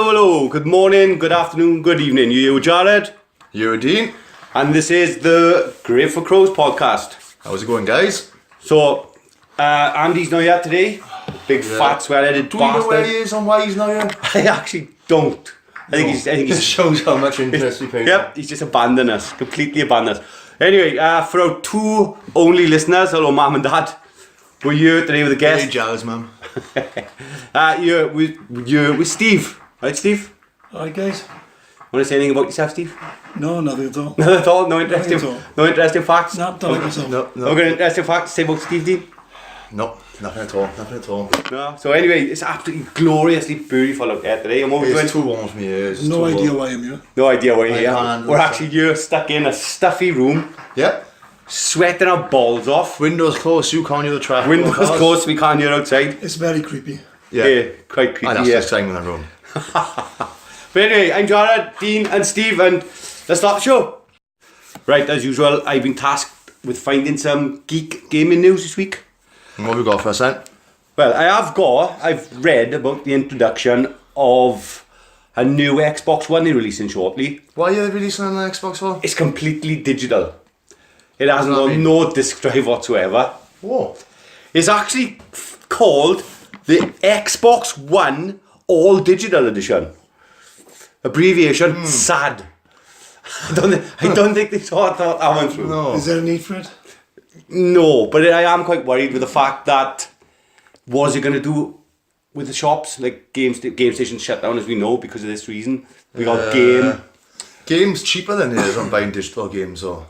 hello. Good morning, good afternoon, good evening. You Jared? You're Dean. And this is the Great for Crows podcast. How's it going, guys? So, Andy's not here today. Big fat swear-headed Do you know where he bastard. is and why he's not here? I actually don't. I think This shows how much interest we pay. Yep, he's just abandoned us. Completely abandoned us. Anyway, for our two only listeners, hello mum and dad. We're here today with a Hey, guest. Jazz, man. You're with Steve. Right, Steve? Alright guys. Want to say anything about yourself, Steve? No, nothing at all. Nothing at all? No interesting, Nothing at all. no interesting facts? Not done it myself. No good interesting facts to say about Steve Dean? No, nothing at all. Nothing at all. No. So anyway, it's absolutely gloriously beautiful out there today. And what we're doing, It's too warm for me here. It's No too idea warm. why I'm here. no idea why I you're can't here. handle We're the actually here stuck in a stuffy room, Yep. sweating our balls off. Windows closed, you can't hear the traffic. Windows cars. closed, we can't hear outside. It's very creepy. Yeah. Quite creepy. And that's Yeah. the time in the room. But anyway, I'm Jared, Dean and Steve, and let's start the show. Right, as usual, I've been tasked with finding some geek gaming news this week. And what have we got for us then? Well, I've read about the introduction of a new Xbox One they're releasing shortly. Why are they releasing on the Xbox One? It's completely digital. It hasn't What does got that mean? no disc drive whatsoever. Whoa. It's actually called the Xbox One All Digital Edition. Abbreviation SAD. I don't think they thought that one through. No. Is there a need for it? No, but I am quite worried with the fact that what's it going to do with the shops? Like game stations shut down, as we know, because of this reason. We got game. Games cheaper than it is on buying digital games, though.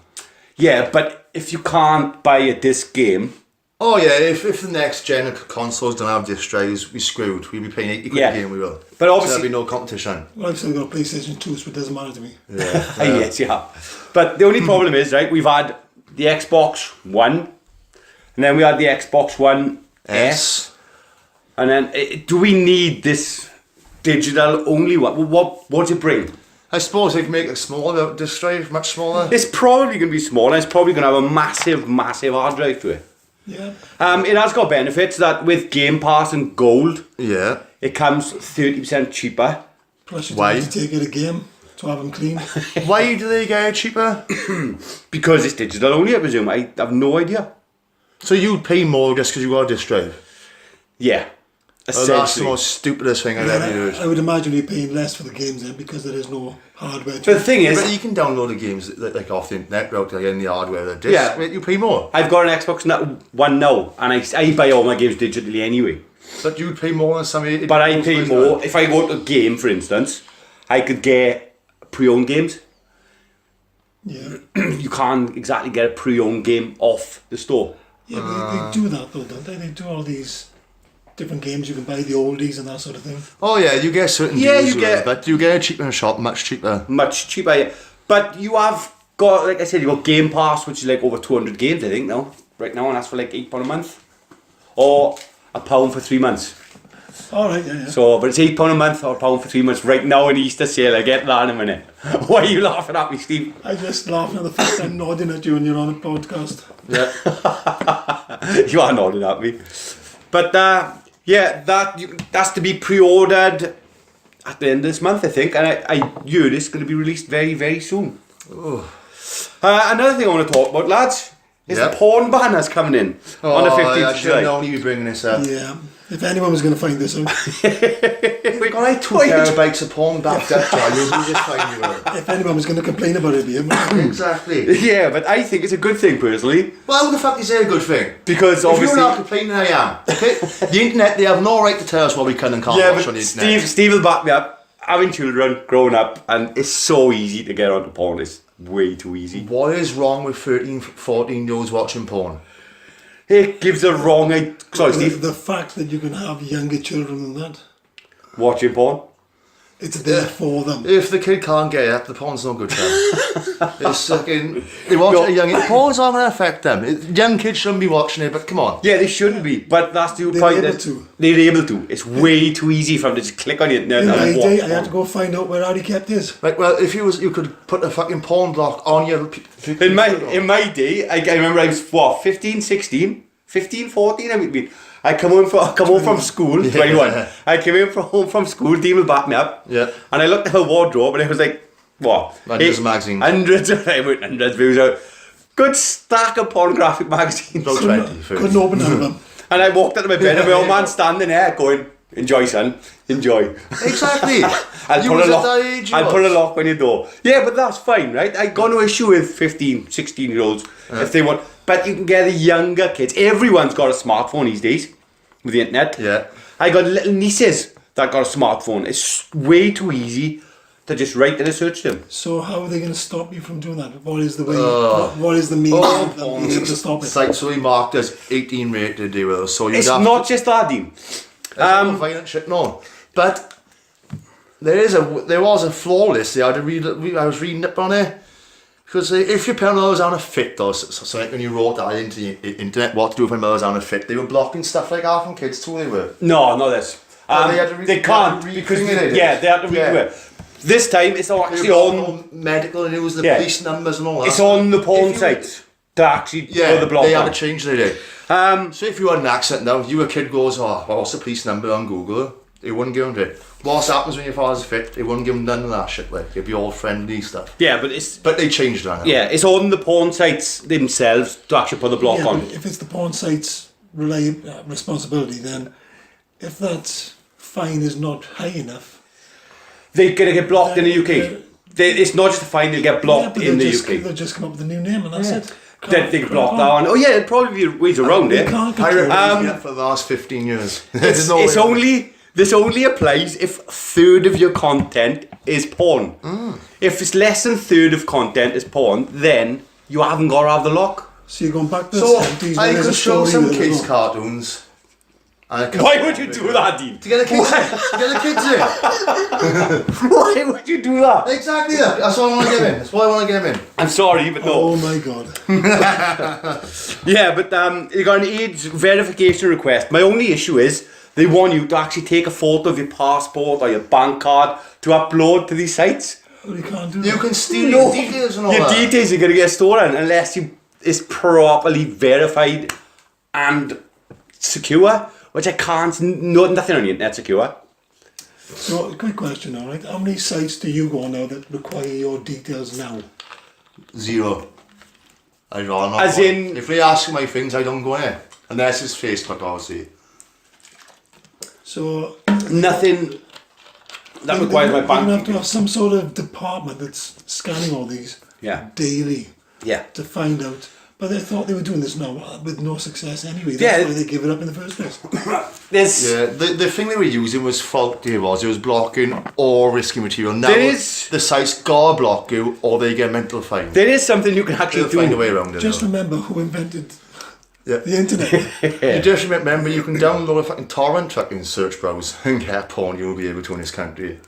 Yeah, but if you can't buy a disc game, Oh yeah, if the next gen of consoles don't have disc drives, we screwed. We'll be paying 80 quid Yeah. a game, we will. But So obviously- there'll be no competition. Well, I've still got a PlayStation 2, so it doesn't matter to me. Yeah. yes, yeah. But the only problem is, right, we've had the Xbox One, and then we had the Xbox One S, and then do we need this digital only one? What's it bring? I suppose they can make it smaller, disc drive, much smaller. It's probably going to be smaller. It's probably going to have a massive, massive hard drive to it. Yeah. It has got benefits that with Game Pass and Gold, Yeah. it comes 30% cheaper. Plus you Why? don't have to take it a game to have them clean. Why do they get it cheaper? Because it's digital only, I presume. I have no idea. So you'd pay more just because you got a disc drive? Yeah. Oh, that's the Essentially. most stupidest thing I've ever heard. I would imagine you're paying less for the games then because there is no hardware But to the it. thing But is, you can download the games like off the internet without getting the hardware. The disc, Yeah. you pay more. I've got an Xbox One now, and I buy all my games digitally anyway. But you'd pay more than somebody. But I pay more. If I go to a game, for instance, I could get pre-owned games. Yeah. You can't exactly get a pre-owned game off the store. Yeah, but they do that though, don't they? They do all these different games. You can buy the oldies and that sort of thing. Oh yeah, you get certain Yeah, deals you with get- it, but you get it cheaper in a shop, much cheaper. Much cheaper. Yeah. But you have got, like I said, you got Game Pass, which is like over 200 games, I think, now. Right now, and that's for like £8 a month. Or £1 for 3 months. Alright, yeah. So, but it's £8 a month or £1 for 3 months right now in Easter sale. I get that in a minute. Why are you laughing at me, Steve? I just laughing at the fact I'm nodding at you when you're on a podcast. Yeah. You are nodding at me. But yeah, that's to be pre-ordered at the end of this month, I think. And I heard it's going to be released very, very soon. Another thing I want to talk about, lads, is Yep. the porn ban that's coming in on the 15th I of should July. have known you were bringing this up. Yeah. If anyone was going to find this out, We got like 2 Wait. terabytes of porn backed up, Charlie. You'll be just fine, you will. if anyone was going to complain about it, it'd be him. Exactly. Yeah, but I think it's a good thing, personally, Well, how the fuck is that a good thing? because If you're obviously... not complaining, I am. Okay? The internet, they have no right to tell us what we can and can't Yeah, watch on but the internet. Steve will back me up. Having children, growing up, and it's so easy to get onto porn. It's way too easy. What is wrong with 13, 14-year-olds watching porn? It gives a wrong... Sorry, Steve. The fact that you can have younger children than that, Watching porn? it's there for them. If the kid can't get it, the porn's no good for them. It's fucking... They watch No. it young... Porn's not going to affect them. Young kids shouldn't be watching it, but come on. Yeah, they shouldn't be, but that's the They're point. able that to. They're able to. It's way too easy for them to just click on the internet In my and watch day, I porn. had to go find out where Harry kept his. Like, well, if you could put a fucking porn block on your... In my day, I remember I was, 15, 16? 15, 14, I mean, I come home from school, 21. I came home from school, Dean will back me up. Yeah. And I looked at her wardrobe and it was like, what? Hundreds of magazines. Hundreds of views out. Good stack of pornographic magazines. About 20. Couldn't open none of them. And I walked out of my bed and my old man standing there going, enjoy, son, enjoy. Exactly. I'll You put was a at lock. that age, you I'll put a was. lock on your door. Yeah, but that's fine, right? I got no issue with 15, 16-year-olds if they want. But you can get the younger kids. Everyone's got a smartphone these days with the internet. Yeah. I got little nieces that got a smartphone. It's way too easy to just write in a search term. So how are they going to stop you from doing that? What is the way? What is the means of them being able to stop it? Sites will be marked as 18 rated, they will. So It's not just that, Dean. violent shit, no. But there was a flaw list. I was reading up on it. Because if your parent was on a fit, though, so like when you wrote that into the internet, what to do if my mother was on a fit, they were blocking stuff like that from kids too, they were. No, not this. They had to they can't because they had to redo it. This time it's actually on. Medical news, the Yeah. police numbers and all that. It's on the porn If you- sites to actually Yeah, put the block they had on. to change the day. So if you had an accident now, you a kid goes, oh, what's the police number on Google? They wouldn't give them it. What happens when your father's fit? They wouldn't give them none of that shit, like, it'd be all friendly stuff. Yeah, But they changed that now. yeah, it's on the porn sites themselves to actually put the block Yeah, on. but if it's the porn site's responsibility, then if that fine is not high enough, They're gonna get blocked in the UK. It's not just a fine; they'll get blocked in the UK. they'll just come up with a new name and that's it. They can block that one. Oh yeah, it'd probably be ways around They it. can't I control reckon it. it's for the last 15 years. It's, no it's way. only this only applies if a third of your content is porn. If it's less than a third of content is porn, then you haven't got to have the lock. So you're going back to So the 70s I when there's could a show story some with it kids as well. cartoons. And Why would you do that, Dean? To get the kids in. To get the kids in. Why would you do that? Exactly that. That's why I want to get him in. That's why I want to get him in. I'm sorry, but no. Oh my god. Yeah, but you got an age verification request. My only issue is they want you to actually take a photo of your passport or your bank card to upload to these sites. Well, you can't do You that. can steal your details and all Your that. details are going to get stolen unless it's properly verified and secure, which I can't. Nothing on the internet secure. So, a quick question now, right? How many sites do you go on now that require your details now? 0. I'd rather not. As go. in- If they ask my things, I don't go in. Unless it's Facebook, obviously. So, Nothing that then requires my you're gonna bank have to have some sort of department that's scanning all these Yeah. daily Yeah. to find out. But they thought they were doing this now with no success anyway. That's Yeah. why they give it up in the first place. There's Yeah, the thing they were using was faulty. It was blocking all risky material. Now There is- the sites gotta block you, or they get mental fine. there is something you can actually They'll find a do. way around it. Just though. remember who invented Yeah. the internet. You just remember you can download a fucking torrent fucking search browser and get porn you'll be able to in this country.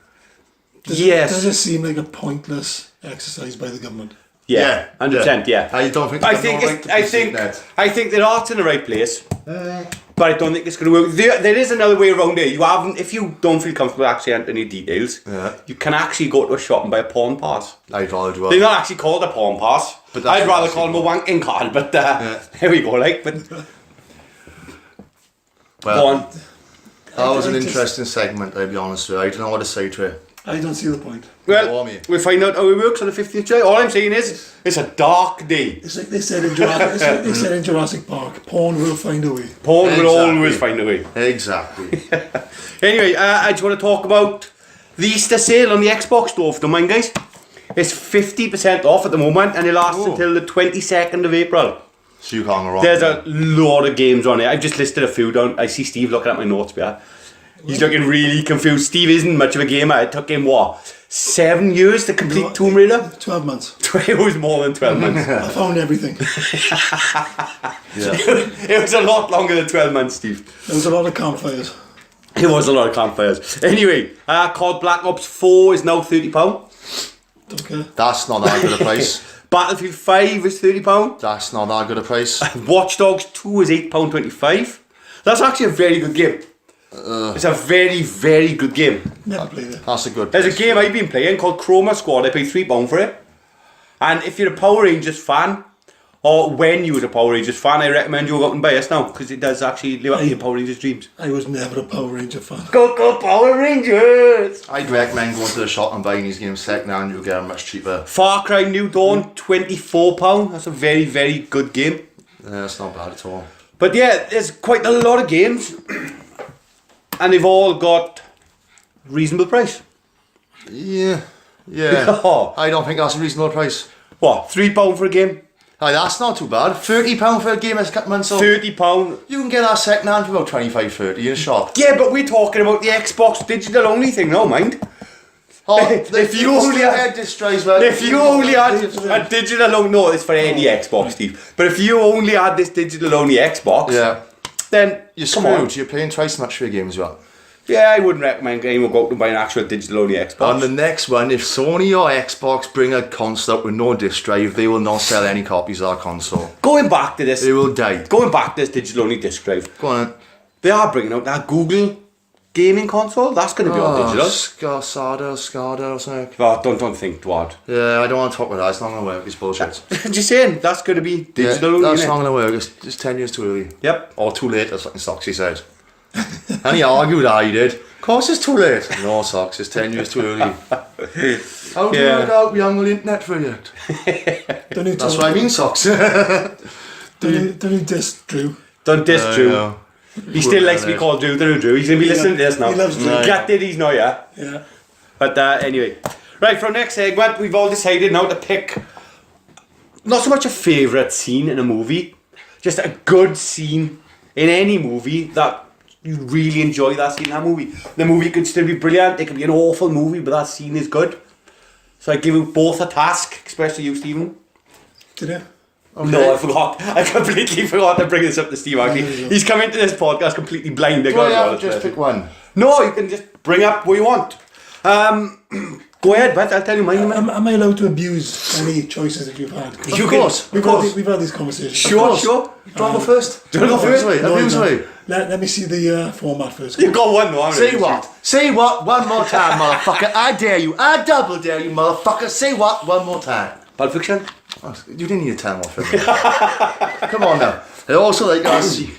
Yes. Does it seem like a pointless exercise by the government? Yeah, 100%. Yeah. I don't think. I they've think no it's, right to I proceed think that. I think their art's in the right place, but I don't think it's going to work. There is another way around it. You haven't, if you don't feel comfortable actually entering your details, Yeah. you can actually go to a shop and buy a porn pass. I'd rather do They're that. not actually called a porn pass. But that's I'd rather what call them a wanking card. But here we go. Like, but go Well, on. that was an I just- interesting segment. I'll be honest with you. I don't know what to say to it. I don't see the point. Well, me. we'll find out how it works on the 15th of July. All I'm saying is, it's a dark day. It's like they said in Jurassic, it's like they said in Jurassic Park. Porn will find a way. Porn will Exactly. always find a way. Exactly. Anyway, I just want to talk about the Easter sale on the Xbox store, if you don't mind, guys. It's 50% off at the moment, and it lasts Oh. until the 22nd of April. So you can't go wrong. There's a lot of games on it. I've just listed a few down. I see Steve looking at my notes here. He's looking really confused. Steve isn't much of a gamer. It took him, 7 years to complete Tomb Raider? 12 months. It was more than 12 months. I found everything. Yeah. It was a lot longer than 12 months, Steve. There was a lot of campfires. It was a lot of campfires. Anyway, COD Black Ops 4 is now £30. Don't care. That's not that good a price. Battlefield 5 is £30. That's not that good a price. Watch Dogs 2 is £8.25. That's actually a very good game. It's a very, very good game. Never played it. That's a good There's price. a game I've been playing called Chroma Squad. I paid £3 for it. And if you're a Power Rangers fan, or when you were a Power Rangers fan, I recommend you go out and buy us now, because it does actually live up to your Power Rangers dreams. I was never a Power Ranger fan. Go Power Rangers! I'd recommend going to the shop and buying these games second hand. You'll get them much cheaper. Far Cry New Dawn, £24. That's a very, very good game. Yeah, it's not bad at all. But yeah, there's quite a lot of games, and they've all got reasonable price. Yeah. Yeah. Oh. I don't think that's a reasonable price. What, £3 for a game? Aye, that's not too bad. £30 for a game that's cut months old. £30. You can get that second hand for about 25-30 in a shop. Yeah, but we're talking about the Xbox digital only thing now, mind. Oh, If you only had- disc drives, well, If you only had a digital only, no, it's for any Xbox, Steve. But if you only had this digital only Xbox, yeah, then you're come on. screwed. You're paying twice as much for your game as well. Yeah, I wouldn't recommend anyone go out and buy an actual digital only Xbox. And the next one, if Sony or Xbox bring a console out with no disc drive, they will not sell any copies of that console. Going back to this, They will die. going back to this digital only disc drive, Go on. they are bringing out that Google gaming console. That's going to be on digital. SCADA or something. Oh, don't think, Dwad. Yeah, I don't want to talk about that. It's not going to work. It's bullshit. Just saying, that's going to be digital Yeah, only. that's innit? not going to work. It's 10 years too early. Yep. Or too late, as fucking Soxy said. And he argued that he did. Of course it's too late. No, Sox, it's 10 years too early. How do you Yeah. work out we haven't got the internet for yet? Don't you That's tell- what I mean, Sox. Don't you diss Drew? Don't diss Drew. know. He still likes to be called Drew. Drew. He's going to be listening to this now. He loves Drew. Gutted he's not, yeah. Yeah. But anyway. Right, for our next segment, we've all decided now to pick not so much a favourite scene in a movie, just a good scene in any movie that you really enjoy that scene in that movie. The movie could still be brilliant, it could be an awful movie, but that scene is good. So I give you both a task, especially you, Stephen. Did you? Okay. No, I forgot. I completely forgot to bring this up to Steve, actually. He's come into this podcast completely blind. Do I have to just pick one? No, you can just bring up what you want. Go ahead, but I'll tell you mine. Am I allowed to abuse any choices that you've had? You Of can- course. We've had these conversations. Sure. Do you want to go first? Do you wanna go first? Abuse no. me. Let me see the format first. You've got one though, haven't Say you? what? Say what? One more time, motherfucker. I dare you. I double dare you, motherfucker. Say what? One more time. Pulp Fiction? Oh, you didn't need to tell me off. Come on now. I also like that scene.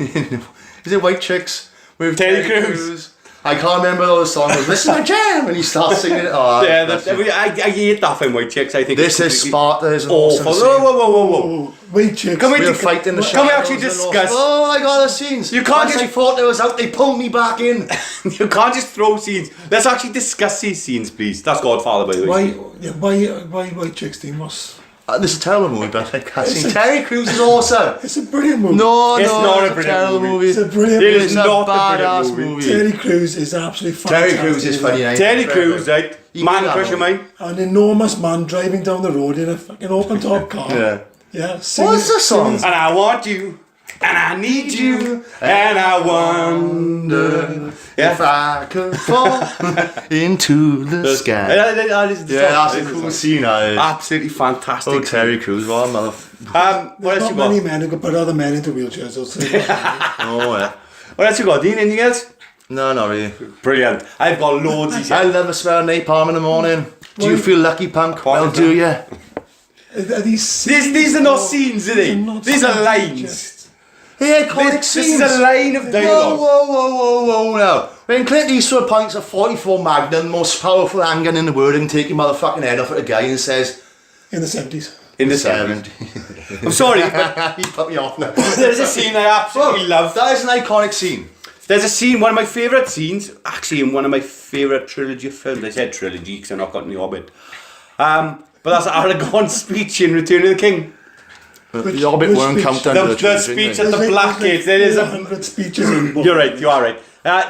Is it White Chicks with Terry Crews? I can't remember all the songs. This is my jam, and he starts singing it. Oh, Yeah, that's I hate that film, White Chicks. I think this it's is completely Sparta. Is an awful. awesome Whoa, scene. whoa. Wait, chicks. Come We'll in. fight in the Can we shadows actually and discuss? Oh my god, the scenes. You can't Once just- I thought it was out, they pulled me back in. You can't just throw scenes. Let's actually discuss these scenes, please. That's Godfather, by the way. Why White Chicks team was? This is a terrible movie, but I can't see. Terry Crews is awesome. It's a brilliant movie. No, It's no, not a it's brilliant terrible movie. It's a brilliant It movie. is not a badass brilliant movie. Terry Crews is absolutely Terry fantastic. Crews is funny. eh? Terry Crews, right? He Man did that crush of movie. mine. An enormous man driving down the road in a fucking open top car. Yeah. Yeah. What's the song? And I want you. And I need you. And I wonder. If I could fall into the sky. That is the Yeah, song. that's That a is the cool song. scene. That is. Absolutely fantastic. Oh, Terry Crews, what a mother. What else Not you got? many men who could put other men into wheelchairs. I'll say that. Oh, yeah. What else you got, Dean? Anything else? No, not really. Brilliant. I've got loads. He I said. love the smell of napalm in the morning. Do you Well- feel lucky, punk? Well, do you? Are these These are not scenes, are they? They're not These are scenes, lines. just- Hey, iconic This is scenes. a line of Whoa, dialogue. whoa, now. When Clint Eastwood points a 44 Magnum, most powerful handgun in the world, and take your motherfucking head off at a guy and says, in the 70s. In the 70. 70s. I'm sorry, but He put me off now. there's a scene I absolutely love. That is an iconic scene. There's a scene, one of my favourite scenes, actually in one of my favourite trilogy of films. I said trilogy because I've not got any Hobbit. But that's Aragorn's speech in Return of the King. The Hobbit which won't speech? count under The the trilogy, speech didn't at they? the Black Gate. There is a. 100 speeches in book. You're right. You are right.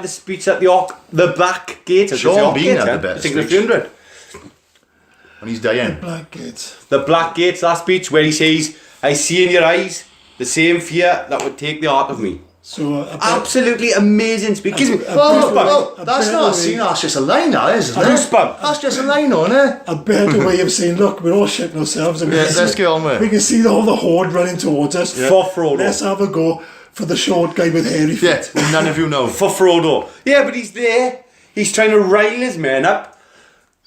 The speech at the Black Gate. Sean Bean had the best I think the speech. 300. When he's dying. Black Gates. The Black Gates, that speech where he says, "I see in your eyes the same fear that would take the heart of me." So Absolutely amazing speech. Gives me Whoa, goosebumps. that's not a scene, that's just a line, that is, isn't it? Goosebumps. That's just a line, isn't it? a better way of saying, look, we're all shitting ourselves. And we Yeah, can let's see- get on with it. We can see all the horde running towards us. For Frodo. Let's have a go for the short guy with hairy feet. Yeah, well, none of you know. For Frodo. Yeah, but he's there. He's trying to rile his men up.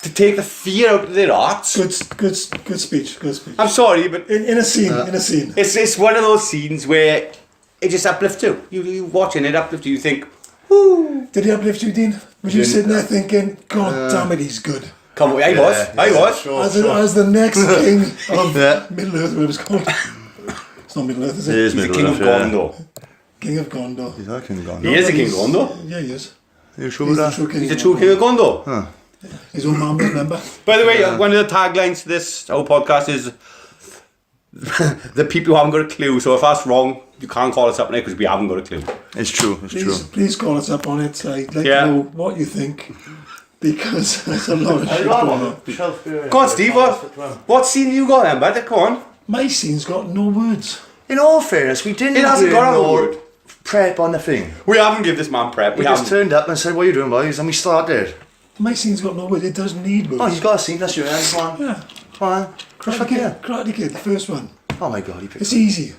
to take the fear out of their hearts. Good speech. Good speech. I'm sorry, but In a scene. it's one of those scenes where it just uplifts you. You watching it uplift you. You think, whoo. Did he uplift you, Dean? Was you sitting there thinking, God damn it, he's good? Come on, I was. Sure, As the next king of Middle Earth, whatever it's called. It's not Middle Earth, is it? It is He's the Middle king of Earth, Gondor. King of Gondor. He's not King of Gondor. He is the king of Gondor. Yeah, he is. You sure He's of the that? true king. He's the true king of Gondor. His own mum, remember? By the way, one of the taglines to this whole podcast is the people who haven't got a clue. So if that's wrong, you can't call us up now because we haven't got a clue. It's true. It's true. Please call us up on it. I'd like Yeah. to know what you think, because there's a lot of shit going on. Go on, Steve. What scene you got then, bud? Come on. My scene's got no words. In all fairness, we didn't It hasn't do got a no word. prep on the thing. We haven't give this man prep. We We just haven't. turned up and said, "What are you doing, boys?" And we started. My scene's got no words. It doesn't need words. Oh, he's got a scene. That's your end. Come on. Yeah. Come on. Crush Karate yeah. Kid, Karate Kid, the first one. Oh my God, he picked It's easy.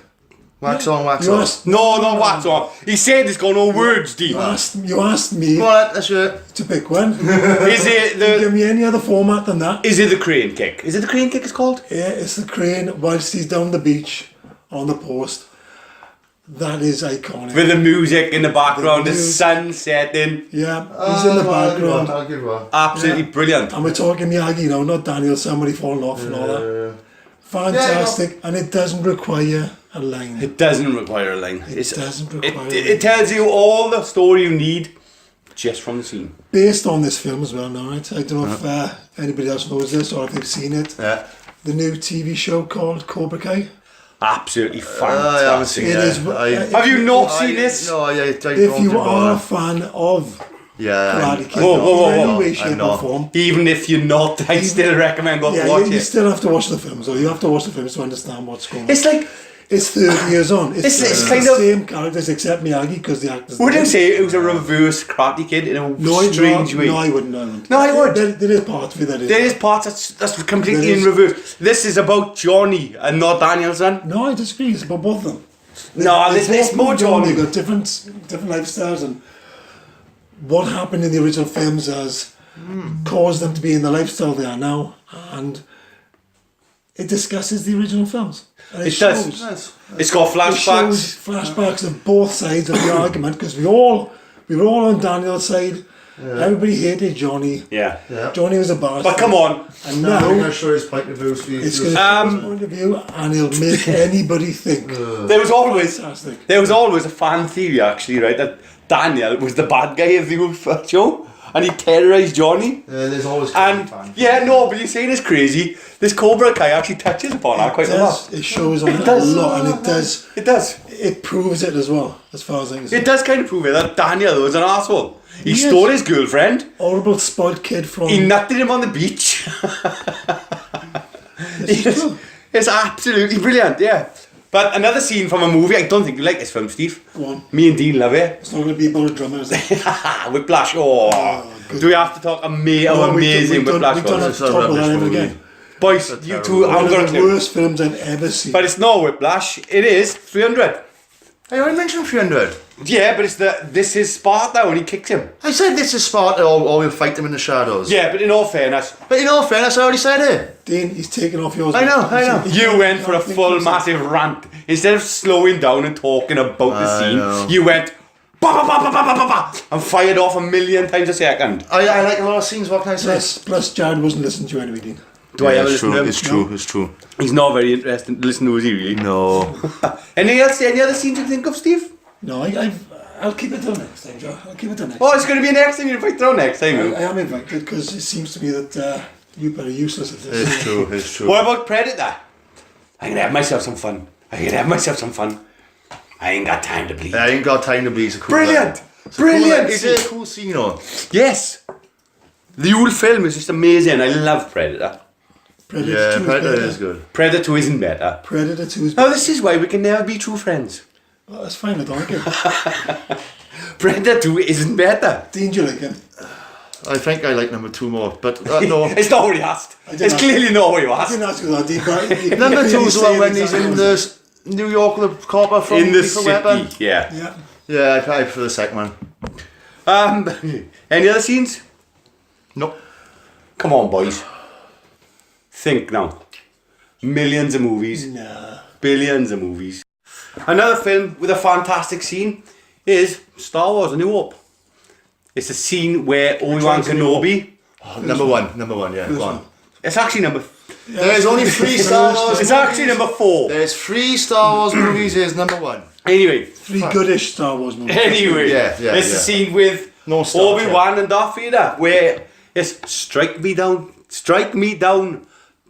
wax on, wax You off. asked, No, not what on. He said it's got no words, Steve. you asked me Come on, that's it. to pick one. Is it Give the? me any other format than that. Is it the crane kick? Is it the crane kick? It's called. Yeah, it's the crane whilst he's down the beach on the post. That is iconic. With the music in the background, the music. sun setting. Yeah, he's in the background. I'll give one. Absolutely brilliant. And we're talking Miyagi now, not Daniel, somebody falling off and all that. Fantastic, and it doesn't require a line. It doesn't require a line. It doesn't require a It tells you all the story you need just from the scene. Based on this film as well, now, right? I don't know if anybody else knows this or if they've seen it. Yeah. The new TV show called Cobra Kai. Absolutely I haven't seen fantastic. it. Have you not seen this? No, I If you are a fan of yeah. Karate Kid, Whoa, in any whoa. way, I'm shape or not. form, Even if you're not, I still recommend go yeah, watch you it. still have to watch the films, or you have to watch the films to understand what's going on. It's like, It's 30 years on. It's It's the kind of- same characters except Miyagi because the actors. wouldn't say it was a reverse Karate Kid in a strange way. No, I wouldn't. No, I would. There is part of it that is. There is parts that's completely There in is. reverse. This is about Johnny and not Danielson. No, I disagree. It's about both of them. No, They there's both more moved on, Johnny. They've got different lifestyles, and what happened in the original films has caused them to be in the lifestyle they are now, and it discusses the original films. And It does. Yes. It's got It shows flashbacks. flashbacks of both sides of the argument because we were all on Daniel's side. Everybody hated Johnny. Yeah. Yeah. Johnny was a bastard. But come on. And Now we're now going to show his point of view. it's going to show his point of view, and he'll make anybody think. There was always Fantastic. there was always a fan theory actually, right, that Daniel was the bad guy of the whole show and he terrorised Johnny. There's always And yeah, no, but you're saying it's crazy. This Cobra Kai actually touches upon that quite a lot. It shows on it a does. lot, and it does. It does. It proves it as well, as far as I'm It concerned. does kind of prove it that Daniel was an asshole. He Yes. stole his girlfriend. Horrible spoiled kid from. He nutted him on the beach. This is true. It's absolutely brilliant, yeah. But another scene from a movie, I don't think you like this film, Steve. Go on. Me and Dean love it. It's not going to be about a drummer, is it? Whiplash, good. Do we have to talk No, amazing we don't Whiplash have to was? talk about that ever movie. again. Boys, you two, One I'm of going the to worst films I've ever seen. But it's not Whiplash, it is 300. I already mentioned 300. Yeah, but it's this is Sparta when he kicks him. I said this is Sparta or we'll fight them in the shadows. Yeah, but in all fairness, But in all fairness, I already said it. Dean, he's taking off yours. I know. you went for a full massive rant. Instead of slowing down and talking about the I scene, know. you went ba ba ba ba ba ba ba ba and fired off 1,000,000 times a second. I like a lot of scenes, what can I say? Plus, Jared wasn't listening to you anyway, Dean. Do I ever it's listen true, to him? it's true, it's true. He's not very interested to listen to, is he really? No. Anything else? Any other scenes you think of, Steve? No, I'll keep it till next time, Joe. I'll keep it till next Oh, it's going to be next time you invite throw next time. I am invited because it seems to me that you are useless at this. It's true, it's true. What about Predator? I'm gonna have myself some fun. I ain't got time to bleed. I ain't got time to be so cool. Brilliant! It's Brilliant! Is it a cool scene or? Yes! The whole film is just amazing. I love Predator. Predator Yeah, 2 Predator better. is good. Predator 2 isn't better. Predator 2 is Now better. this is why we can never be true friends. Well, that's fine, I don't like it. Predator 2 isn't better. Dean, do you like it? I think I like number 2 more, but no. It's not what you asked. didn't It's ask. clearly not what you I asked. didn't ask you that, Dean, but... Number 2 is the one when Exactly he's in what the New York, the copper from In the Lethal city, Weapon. yeah. Yeah. Yeah, I prefer the second one. Any other scenes? Nope. Come on, boys. Think now. Millions of movies. Nah. Billions of movies. Another film with a fantastic scene is Star Wars: A New Hope. It's a scene where Obi-Wan Kenobi. Oh, number one, yeah. Go on. It's actually number. There's only 3 Star Wars. It's actually number 4. There's 3 Star Wars movies. Here's number 1. Anyway. 3 goodish Star Wars movies. Anyway. Yeah, It's the scene with No Star Obi-Wan and Darth Vader where it's strike me down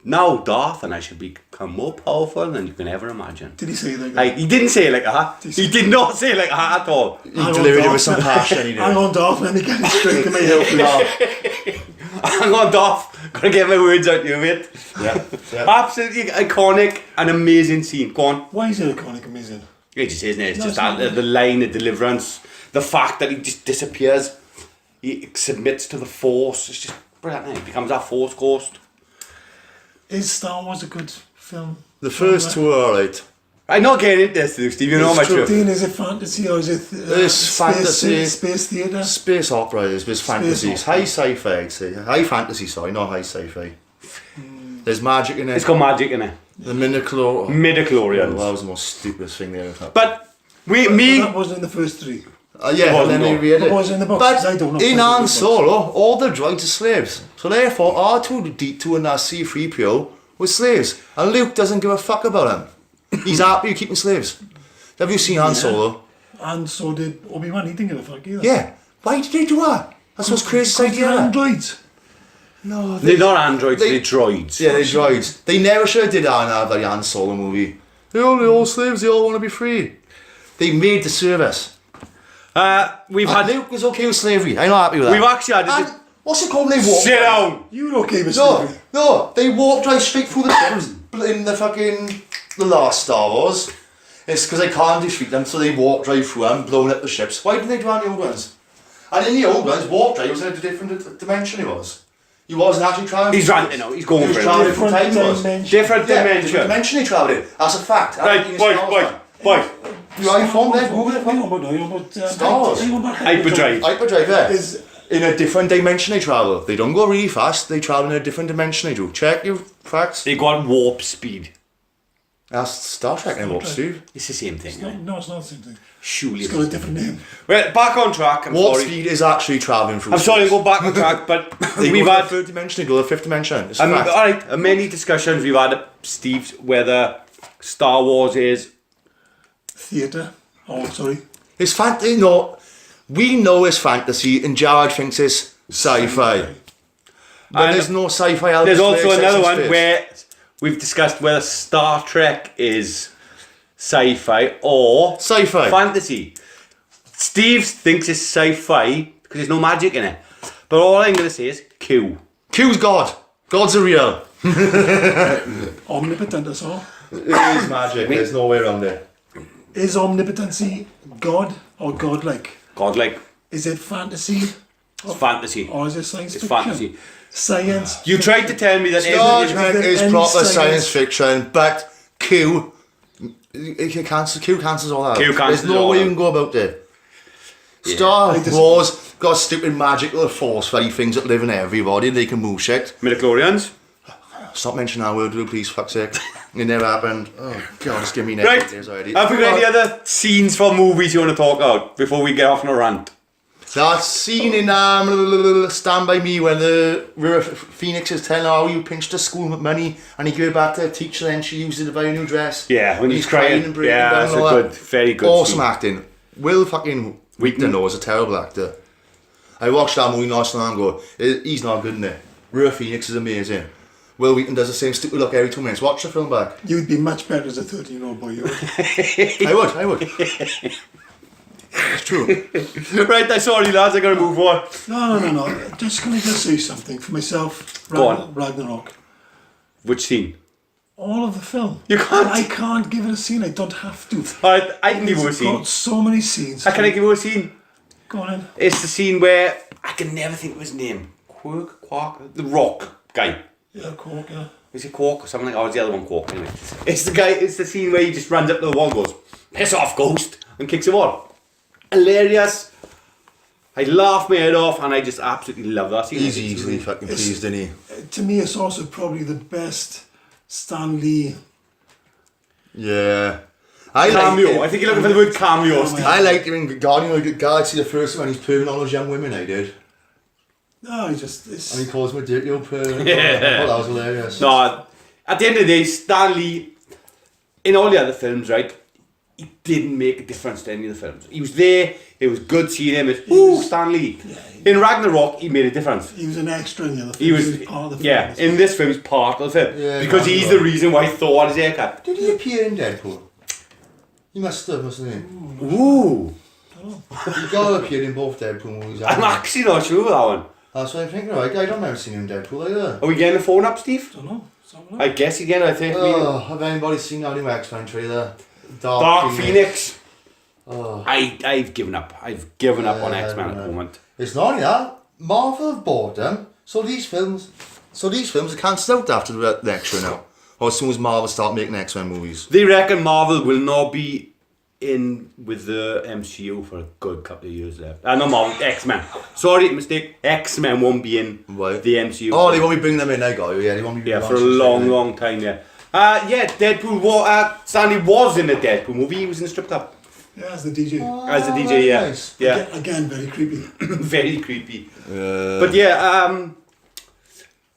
now, Darth, and I should become more powerful than you can ever imagine. Did he say that? Like, he didn't say it like that. He did not say it like that at all. He delivered it with some passion. He did. Hang on, Darth, let me get it straight to my head, please. Hang on, Darth. Gotta get my words out here, mate. Yeah. Absolutely iconic and amazing scene. Go on. Why is it iconic amazing? It just isn't it? It's No, just it's not. that, the line of deliverance, the fact that he just disappears, he submits to the Force. It's just brilliant. He becomes that Force ghost. Is Star Wars a good film? The first 2 are alright. I'm not getting into this, Steve. You know my It's true. truth. Dean, is it fantasy or is it It's fantasy. Space theatre? Space opera is with fantasy. It's opera. high sci-fi, I'd say. High fantasy, sorry, not high sci-fi. There's magic in it. It's got magic in it. The midichlorians. Midichlorians. That was the most stupidest thing they ever had. But That wasn't in the first 3. Yeah, wasn't then they though. read it. It was in the books, But 'cause I don't know in if I read Han the Solo, all the droids are slaves. So therefore, R2-D2 and that C-3PO were slaves. And Luke doesn't give a fuck about them. He's happy keeping slaves. Have you seen Han Solo? And so did Obi-Wan. He didn't give a fuck either. Yeah. Why did they do that? That's what's crazy Because they're idea. androids. No, they're not androids, they- they're droids. Yeah, they're droids. They never should have did that in that Han Solo movie. They're all slaves, they all want to be free. They made the service. We've And had. Luke was okay with slavery. I'm not happy with that. We've actually had. And what's it called when they walk? Sit down! You were okay with No, slavery? no, they walked right straight through the ships in the last Star Wars. It's because they can't defeat them, so they walked right through them, blowing up the ships. Why didn't they do that in the old ones? And in the old ones, walked right, he was in a different dimension he was. He wasn't actually travelling. He's ranting now, he's going He was for it. travelling through time, he was. dimension. Different dimension. Different dimension he travelled in. That's a fact. Right, boys. You iPhone there, Google it. Hang on, but no, you're about Star Wars. Hyperdrive. Hyperdrive, yeah. Is In a different dimension they travel. They don't go really fast, they travel in a different dimension they do. Check your facts. They got warp speed. That's Star Trek and Warp Steve. It's the same thing, right? no, it's not the same thing. Surely. It's got a different name. Well, back on track. I'm Warp sorry. speed is actually travelling through I'm sorry to space. go back on track, but They we've go to the had. third dimension, they go to the fifth dimension. It's a fact. Alright, many discussions we've had, Steve, whether Star Wars is. Theatre. Oh, sorry. It's fantasy. No, we know it's fantasy, and Jared thinks it's sci-fi. But And there's no sci-fi element. There's also where it another says one in space. where we've discussed whether Star Trek is sci-fi or Sci-fi. fantasy. Steve thinks it's sci-fi because there's no magic in it. But all I'm going to say is Q. Q's God. Gods are real. Omnipotent or so. It is magic. There's no way around it. Is omnipotency God or godlike? Godlike. Is it fantasy It's fantasy. or is it science It's fiction? fantasy. Science. You tried to tell me that Star everything Trek there is any proper science- science fiction, but Q cancels all that. Q cancels There's no all way that. you can go about it. Yeah. Star I disagree. Wars got stupid magical force fairy things that live in everybody. They can move shit. midichlorians. Stop mentioning that word, please, fuck's sake. It never happened. Oh god, just give me Right. ideas already. Have we got any other scenes from movies you want to talk about before we get off on a rant? That scene in Stand By Me when the River Phoenix is telling her how you pinched the school money and he gave it back to the teacher and she used it to buy a new dress. Yeah, when he's crying. and breaking Yeah, down that's and a all good, that. very good Awesome scene. acting. Will fucking Wheaton though is a terrible actor. I watched that movie last night and go, he's not good in it. River Phoenix is amazing. Will Wheaton does the same stupid look every 2 minutes. Watch the film back. You'd be much better as a 13-year-old boy. You would. I would. It's true. Right, sorry lads, I gotta move on. No. Just can I just say something for myself? Go on. Ragnarok. Which scene? All of the film. You can't. I can't give it a scene. I don't have to. Alright, I can give you a It's scene. got so many scenes. Can I give you a scene? Go on in. It's the scene where I can never think of his name. Quark? The Rock guy. Yeah, Cork, yeah. Is it Quark or something like that? Oh, it's the other one, Quark. Anyway, it's the guy. It's the scene where he just runs up to the wall, and goes, "Piss off, ghost," and kicks him on. Hilarious. I laughed my head off, and I just absolutely love that scene. He's easily fucking pleased, isn't he? To me, it's also probably the best Stan Lee. Yeah. Cameo. I think you're looking for the word cameo. Steve. I liked him in Guardian of the Galaxy, the first one, he's perving all those young women, I did. No, it's And he calls me a dirty old perv. Yeah. Oh, that was hilarious. No, at the end of the day, Stan Lee, in all the other films, right, he didn't make a difference to any of the films. He was there, it was good seeing him, it's, ooh, Stan Lee. In Ragnarok, he made a difference. he was an extra in the other film. He was part of the film. yeah, in this film, he's part of the film. Yeah, because he's the reason why Thor had his haircut. Did he appear in Deadpool? He must have, mustn't he? Ooh. He got to appear in both Deadpool movies. I'm actually not sure about that one. That's what I'm thinking, right? I don't remember seeing him in Deadpool either. Are we getting the phone up, Steve? I don't know. Something I like guess again, I think Oh, have anybody seen that new X-Men trailer? Dark Phoenix. Oh. I've given up. I've given up on Yeah, X-Men at the yeah. moment. It's not only that, Marvel have bought them, so these films are cancelled out after the next year now. Or as soon as Marvel start making X-Men movies. They reckon Marvel will not be in with the MCU for a good couple of years left. Not Marvel, X-Men. Sorry, mistake. X-Men won't be in Right. the MCU. Oh, they won't be bringing them in, I got you. Yeah, they won't be. Yeah, for a long time, yeah. Yeah, Deadpool, Stanley was in the Deadpool movie. He was in the strip club. yeah, as the DJ. As the DJ, yeah. Nice. Yeah. Again, very creepy. Very creepy. But yeah,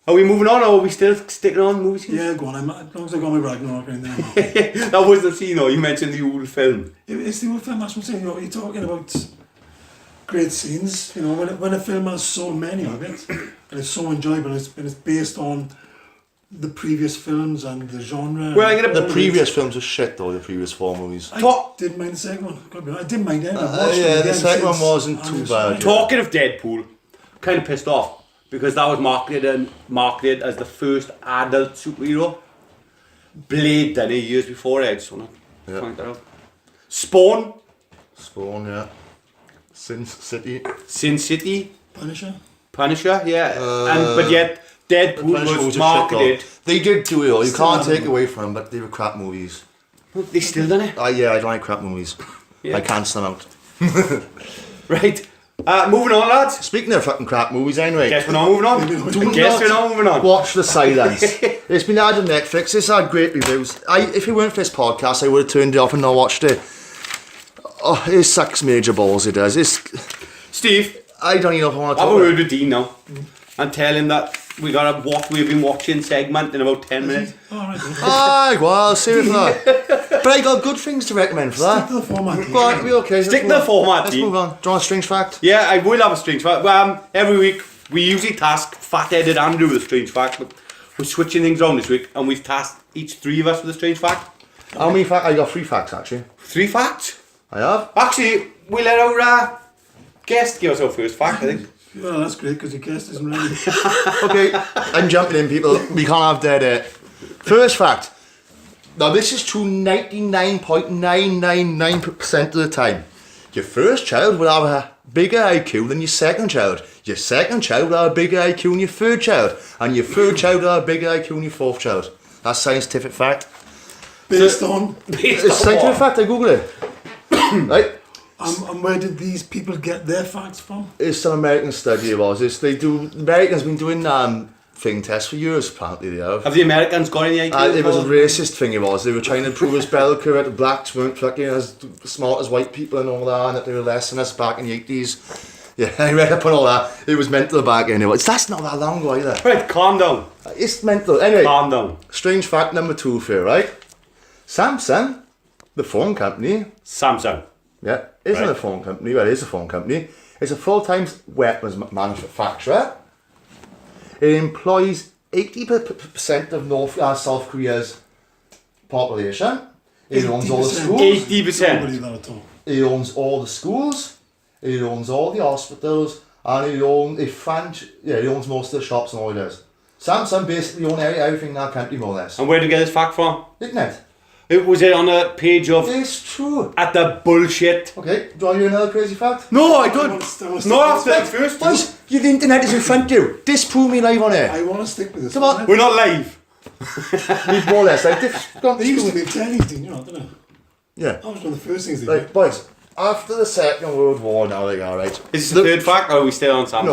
are we moving on or are we still sticking on movies? Yeah, go on. As long as I got my Ragnarok in there. That wasn't seen though, you mentioned the old film. It's the old film, that's what I'm saying. You're talking about great scenes. You know, when a film has so many of it, and it's so enjoyable, and it's based on the previous films and the genre. Well, I'm gonna- The previous films were shit though. The previous 4 movies. I Talk- didn't mind the second one. Gotta be honest, I didn't mind it. I watched it Yeah, the again second one since, wasn't and too it was bad. fine. Talking of Deadpool, kind of pissed off because that was marketed as the first adult superhero. Blade done it years before. I just want to point that out. Spawn, Spawn, yeah. Sin City. Sin City, Punisher. yeah, but yet Deadpool Punisher was was a shit marketed. though. They did do it all. You Still can't haven't take done. away from them, but they were crap movies. They still done it, Yeah, I don't like crap movies. Yeah. I cancel them out. right? Moving on, lads. Speaking of fucking crap movies, anyway. Guess we're not moving on. Do Guess not we're not moving on. Watch The Silence. It's been added on Netflix. It's had great reviews. If it weren't for this podcast, I would have turned it off and not watched it. Oh, it sucks major balls, it does. Steve, I don't even know if I want to have talk a about word with Dean now and tell him that we got a what we've been watching segment in about 10 minutes. Alright, well, Aye, well, see for that. But I got good things to recommend for stick that. to the format. Go on, we okay. Stick to the format, Let's Dean. move on. Do you want a strange fact? Yeah, I will have a strange fact. Every week we usually task Fat-headed Andrew with a strange fact, but we're switching things around this week and we've tasked each 3 of us with a strange fact. How many facts? I got 3 facts actually. 3 facts? I have. Actually, we'll let our guest give us our first fact, I think. Well, that's great because your guest isn't ready. Okay, I'm jumping in, people. We can't have dead air. First fact. Now, this is true 99.999% of the time. Your first child will have a bigger IQ than your second child. Your second child will have a bigger IQ than your third child. And your third child will have a bigger IQ than your fourth child. That's scientific fact. Based on. Based It's on scientific what? fact, I googled it. Right? And where did these people get their facts from? It's some American study it was. Americans been doing thing tests for years, apparently they have. Have the Americans got any IQ? It was a racist thing it was. They were trying to prove us bell curve that the blacks weren't fucking as smart as white people and all that, and that they were less than us back in the 80s. Yeah, I read up on all that. It was mental back anyway. That's not that long ago either. Right, calm down. It's mental. Anyway, Calm down. strange fact number 2 for you, right? Samsung, the phone company, Samsung. yeah, isn't Right. a phone company, well, it is a phone company. It's a full-time weapons manufacturer. It employs 80% of South Korea's population. It owns all the 80%. schools. 80%. Don't believe that at all. It owns all the schools. It owns all the hospitals. And it owns it owns most of the shops and all it does. Samsung basically owns everything in that country more or less. And where did you get this fact from? Isn't it? Was it on a page of It's true. At the bullshit? Okay, do you want to hear another crazy fact? No, I I don't. want to Not after the stick first one. Boys, the internet is in front of you. Disprove me live on air. I want to stick with this. Come on. We're not live. Need more or less. Like, gone They to used to school. be telly, didn't you know, didn't they? Yeah. That was one of the first things they Right, did. boys, after the Second World War now, like, alright. Is this the third fact, or are we still on Samson?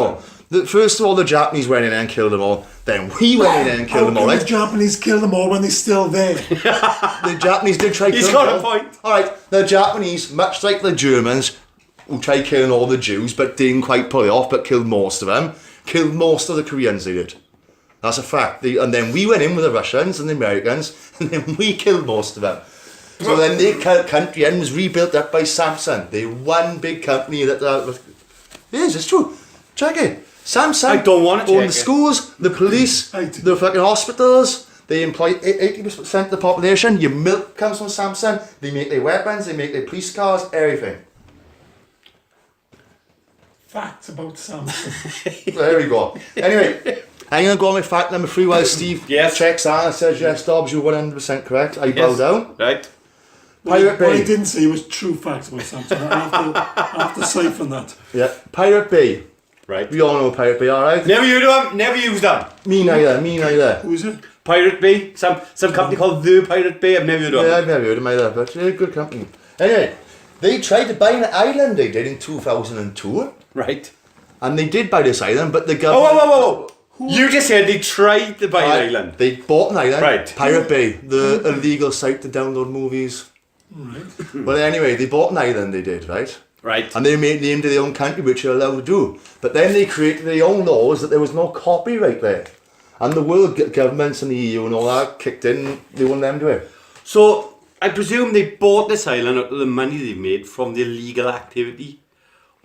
No. First of all, the Japanese went in and killed them all. Then we went in and killed them all, How right? can the Japanese kill them all when they're still there? The Japanese did try He's killing got them a all. point. Alright, the Japanese, much like the Germans, who tried killing all the Jews, but didn't quite pull it off, but killed most of them, killed most of the Koreans, they did. That's a fact. And then we went in with the Russians and the Americans, and then we killed most of them. So then the country then was rebuilt up by Samsung. They one big company that... yes, it's true. Check it. Samsung I don't want to own check the it. schools, the police, I do. the fucking hospitals. They employ 80% of the population. Your milk comes from Samsung. They make their weapons, they make their police cars, everything. Facts about Samson. There we go. Anyway, I'm going to go on with fact number 3 while Steve Yes. checks that and says, yes, Dobbs, you're 100% correct. I bow down. Right. Pirate What I Bay. didn't say was true facts about Samson. I have to siphon that. Yeah. Pirate Bay. Right. We all know Pirate Bay, alright? Never used them, never used them. Me neither. Who's it? Pirate Bay, some company called The Pirate Bay, I've never heard of Yeah, them. I've never heard of them either, but yeah, good company. Anyway, they tried to buy an island, they did, in 2002. Right. And they did buy this island, but the Oh, government... whoa. You just said they tried to buy an island. They bought an island. Right. Pirate Bay, the illegal site to download movies. Right. Well, anyway, they bought an island, they did, right? Right. And they made named to their own country, which you're allowed to do. But then they created their own laws that there was no copyright there. And the world governments and the EU and all that kicked in, they wouldn't let them do it. So, I presume they bought this island out of the money they made from the illegal activity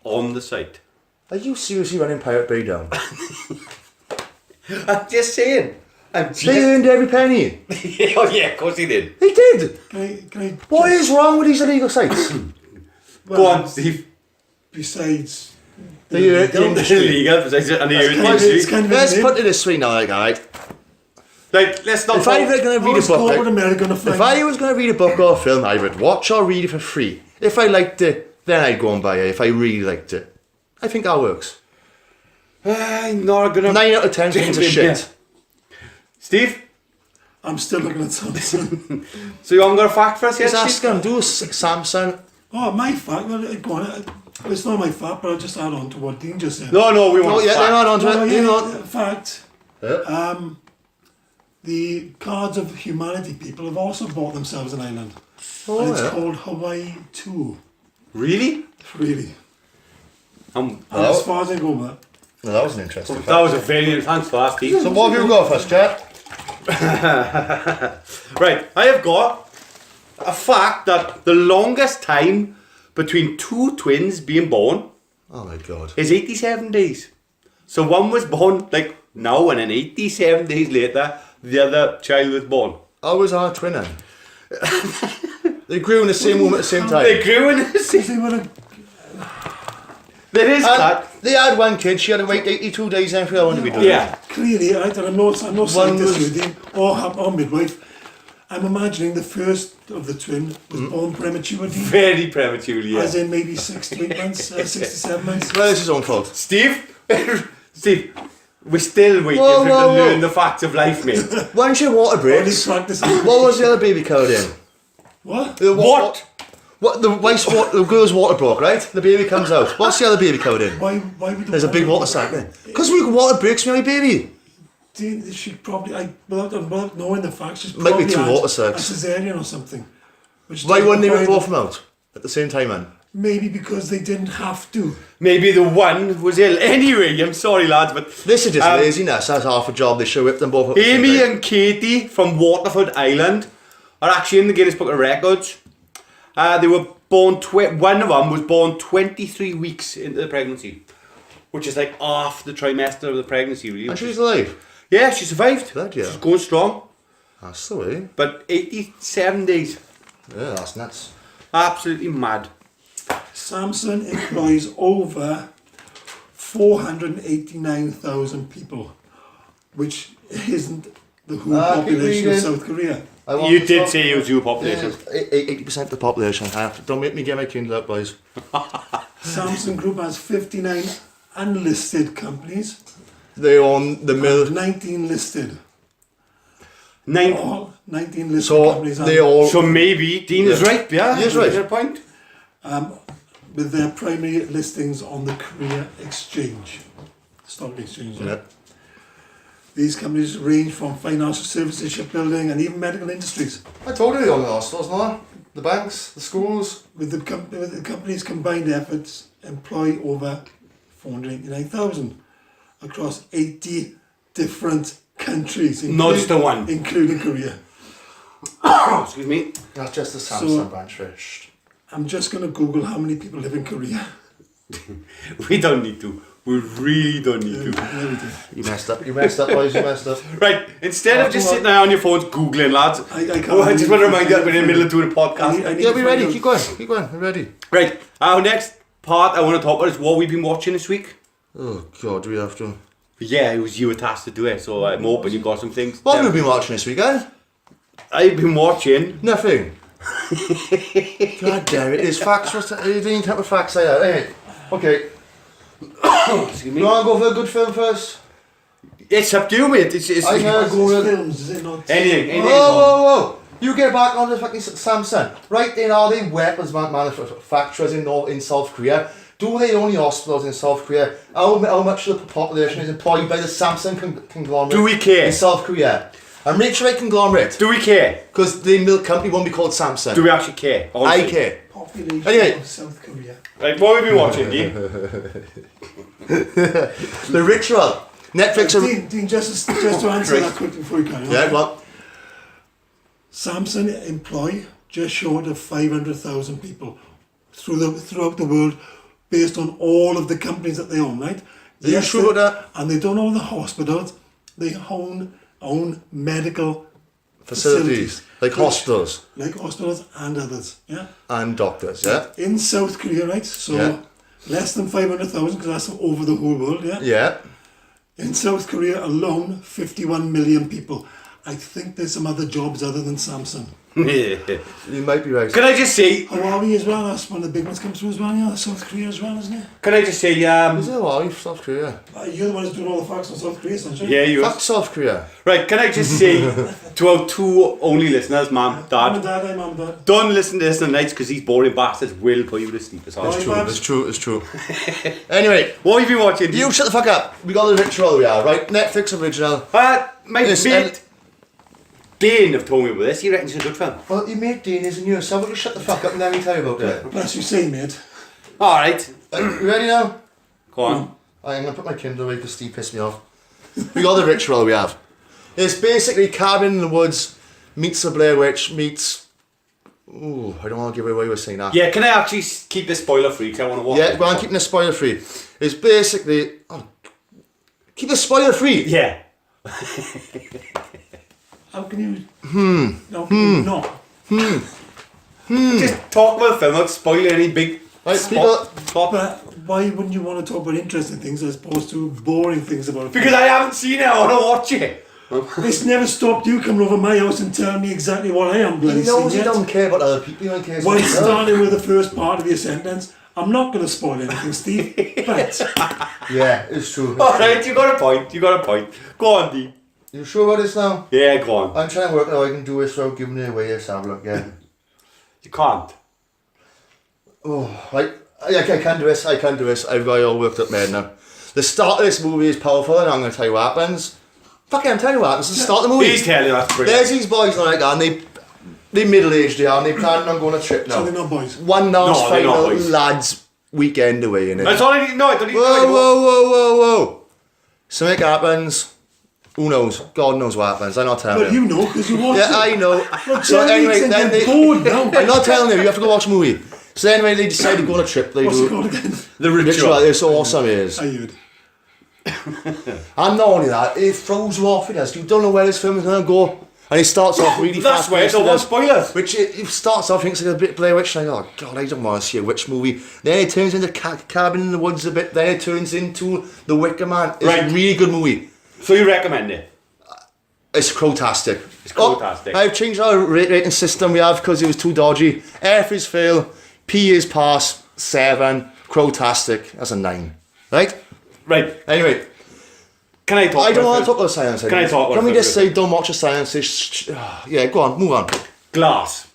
on the site. Are you seriously running Pirate Bay down? I'm just saying. They earned every penny. Oh yeah, of course he did. They did. Can I What is wrong with these illegal sites? Go on, Steve. Besides, They earned the industry. Illegal, besides it, and he earned kind of- the it's industry. kind of a Let's name. put it this way now, like, alright. Like, let's not If I talk- were going to How read a is book, corporate right? America going to find If I was going to read a book or a film, I would watch or read it for free. If I liked it, then I'd go and buy it. If I really liked it, I think that works. I'm not gonna... 9 out of 10 things are shit. Steve, I'm still looking at Samson. so you haven't got a fact for us yet? Just ask Steve? them, do a Samsung. Oh, my fact. Well, go on. It's not my fact, but I'll just add on to what Dean just said. No, we Oh, want yeah, a they're fact. not onto Oh, it. yeah, They're not. yeah, fact. Yeah. The Cards of Humanity people have also bought themselves an island. Oh, and it's yeah. called Hawaii 2. Really? Really. And Oh. as far as I go with that. Well, that was an interesting That was a very... Thanks for that, Steve. So what have you got for us, Jet? Right, I have got a fact that the longest time between two twins being born Oh my god. is 87 days. So one was born like now, and then 87 days later, the other child was born. I was our twin then. They grew in the same womb at the same time. They grew in the Because same... they would have. There is that. They had one kid, she had to wait 82 days then for that one to be done. Yeah. Clearly, right, and I'm not saying this was- with Dean or midwife. I'm imagining the first of the twin was born prematurely. Very prematurely, yeah. As in maybe 6 to 8 months, 6 to 7 months. Well, it's his own fault. Steve? Steve, we're still waiting Whoa, for him whoa, to whoa. learn the facts of life, mate. Once your water Only breaks, practicing. what was the other baby covered in? What? The What? What the wife's water, the girl's water broke, right? The baby comes out. What's the other baby covered in? Why would the There's a big water sack there. Because we water breaks me, baby. Dean, she probably, without knowing the facts, she's Might probably be two had water a sacks. cesarean or something. Which Why doesn't wouldn't they rip require both of them out at the same time, man? Maybe because they didn't have to. Maybe the one was ill. Anyway, I'm sorry, lads, but This is just Um, laziness. That's half a job. They should whip them both up. at the same Amy time. and Katie from Waterford Island are actually in the Guinness Book of Records. They were born, one of them was born 23 weeks into the pregnancy, which is like half the trimester of the pregnancy, really. And she's alive. Yeah, she survived. Bloody hell. She's going strong, That's the way. but 87 days. Yeah, that's nuts. Absolutely mad. Samson employs over 489,000 people, which isn't the whole Keep population of reading. South Korea. I want You to did talk- say it was your population. 80% of the population. Don't make me get my Kindle up, boys. Samsung Group has 59 unlisted companies, They own the mill. 19 listed. Nine. All 19 listed So companies. they all. So maybe Dean is Yeah. right, yeah? He is right. Is there a point? with their primary listings on the Korea Exchange, stock exchange. Yeah. These companies range from financial services, shipbuilding, and even medical industries. I told you they own the hospitals, no? The banks, the schools. With the company's combined efforts, employ over 489,000 across 80 different countries, Not just the one. including Korea. Excuse me. Not just the Samsung So- branch fish. I'm just going to Google how many people live in Korea. We don't need to. We really don't need to. There we go. You messed up, boys, you messed up. Right, instead of just sitting there on your phones Googling, lads, I can't I just want to remind you that believe- we're in the middle of doing a I podcast. need Yeah, to be find ready, out- keep going, we're ready. Right, our next part I want to talk about is what we've been watching this week. Oh God, do we have to? Yeah, it was you were tasked to do it, so I'm hoping you got some things. What have we been watching this weekend? I've been watching. Nothing. God damn it, it's facts. You didn't type of facts like that, ain't it? Okay, Excuse you me. want to go for a good film first? It's up to you, mate. It's I know. It's films, is it not? anything. Whoa! You get back on the fucking Samsung. Right then, are they weapons manufacturers in South Korea? Do they own the hospitals in South Korea? How much of the population is employed by the Samsung conglomerate Do we care? in South Korea? And make sure I conglomerate, Do we care? because the milk company won't be called Samsung. Do we actually care? I Honestly. care. Population Anyway. of South Korea. Right, what have we been watching, Dean? The Ritual. Netflix. Dean, just to answer that quickly before you carry on. Yeah, well, Samsung employ just short of 500,000 people throughout the world, based on all of the companies that they own, right? Are you sure about that? And they don't own the hospitals, they own medical Facilities. Like which- hospitals like hospitals and others, yeah? and doctors, yeah? In South Korea, right? So Yeah. less than 500,000, because that's over the whole world, yeah? Yeah. In South Korea alone, 51 million people. I think there's some other jobs other than Samsung. You might be right. Can I just say? Huawei as well, that's one of the big ones comes through as well, yeah, South Korea as well, isn't it? Can I just say? Is there a lot of South Korea? You're the one who's doing all the facts on South Korea, aren't you? Yeah, you. Fuck South Korea. Right. Can I just say to our two only listeners, Mum, Mum and Dad, Dad, Mum and Dad. don't listen to this at nights because these boring bastards will put you to sleep. It's all Right. true. It's true. Anyway, What have you been watching? you shut the fuck up. We got the Ritual, we are, right? Netflix original. My Yes, mate Dane have told me about this. He reckons it's a good film. Well, your mate Dean isn't you, so why don't you shut the fuck up and let me tell you about it. Bless you, say, mate. All right. You ready now? Go on. I'm going to put my Kindle away because Steve pissed me off. We got the Ritual, we have. It's basically Cabin in the Woods meets the Blair Witch meets... Ooh, I don't want to give away what we're saying that. Yeah. Can I actually keep this spoiler free? Because I want to watch. Yeah, it. well, I'm keeping it spoiler free. It's basically... Oh, keep it spoiler free! Yeah. How can you... How can you not? Just talk about the film. Not spoil any big. Right, spot. But why wouldn't you want to talk about interesting things as opposed to boring things about it? Because I haven't seen it. I want to watch it. It's never stopped you coming over my house and telling me exactly what I am bloody He knows he seeing yet. don't care about other people, he don't care While about himself. starting with the first part of your sentence, I'm not going to spoil anything, Steve, but Yeah, it's true. All right. You got a point. You got a point. Go on, Dee. You sure about this now? Yeah. Go on. I'm trying to work out how I can do this without giving it away. Let's have a look, yeah. You can't. Oh, right. I can do this, I've got it all worked up, man, now. The start of this movie is powerful, and I'm going to tell you what happens. Fuck it, I'm telling you what happens. It's the start of the movie. He's telling you that's brilliant. There's these boys like that, and they're middle-aged, they are, and they're planning on going on a trip now. so they're not boys. One last No, they're not final boys. lads weekend away, innit? That's all I need. No, I don't need. Whoa. Something happens. Who knows? God knows what happens. I'm not telling But you. you know, because you watched Yeah, I it. know. Look, So anyway, then then they... bored now. I'm not telling you, you have to go watch the movie. So anyway, they decide to go on a trip. They What's do it called again? The Ritual. ritual. It's awesome, it is. I heard. And not only that, it throws you off, it does. You don't know where this film is going to go. And it starts off really That's fast. why it's all spoilers. Which it starts off, thinks like a bit Blair Witch, like, oh god, I don't want to see a witch movie. Then it turns into Cabin in the Woods a bit, then it turns into The Wicker Man. It's Right. a really good movie. So you recommend it? It's crowtastic. It's crowtastic. I've changed our rating system we have because it was too dodgy. F is fail, P is pass, 7, crowtastic, that's a 9. Right? Right. Anyway, Can I talk? I don't about want to it? talk about science. Can I talk about Can we it just first? say don't watch the science? Yeah, go on, move on. Glass.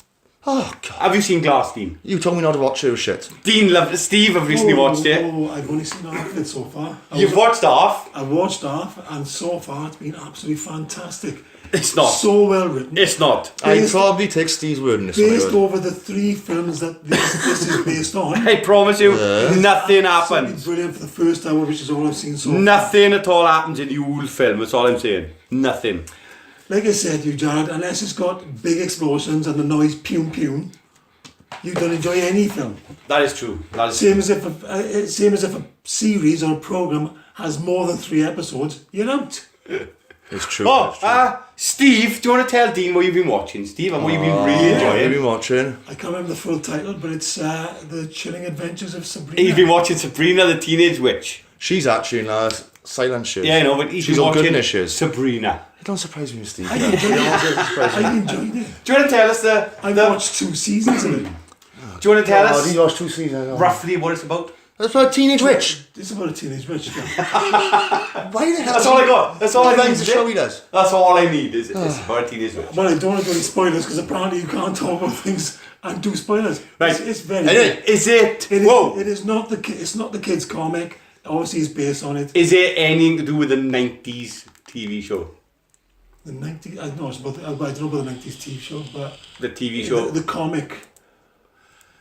Oh, God. Have you seen Glass, Dean? You told me not to watch your shit. Dean loved Steve have recently watched it. Oh, I've only seen half of it so far. You've watched half. I've watched half, and so far it's been absolutely fantastic. It's not. So well written. It's not. I'd Based- probably take Steve's word in this Based one. over the 3 films that this is based on. I promise you, nothing Absolutely happens. brilliant for the first hour, which is all I've seen so far. Nothing at all happens in the whole film. That's all I'm saying. Nothing. Like I said, you Jared, unless it's got big explosions and the noise pum pum, you don't enjoy any film. That is true. That is Same as if a series or a program has more than 3 episodes, you're out. It's true. Oh, it's true. Steve, do you want to tell Dean what you've been watching, Steve, and what you've been really What have you enjoying? been watching? I can't remember the full title, but it's The Chilling Adventures of Sabrina. He's been watching Sabrina the Teenage Witch. She's actually in Silent Shoes. Yeah, I know, but he's She's been all good watching in this shit. Sabrina. It don't surprise me, Steve. I enjoyed it. surprise me. I enjoyed it. Do you want to tell us I watched 2 seasons of it. Do you want to tell Oh, us did you watch 2 seasons? roughly what it's about? That's about a teenage witch. It's about a teenage witch. Yeah. Why the hell? That's all I got. That's all I need. the show he does. That's all I need. Is it's about a teenage witch. Well, I don't want to do any spoilers because apparently you can't talk about things and do spoilers. Right. It's very. Anyway, Is it? It is, Whoa. it is not it's not the kids' comic. Obviously, it's based on it. Is it anything to do with the 90s TV show? The 90s. I know it's about. I don't know about the 90s TV show, but The TV show? the comic.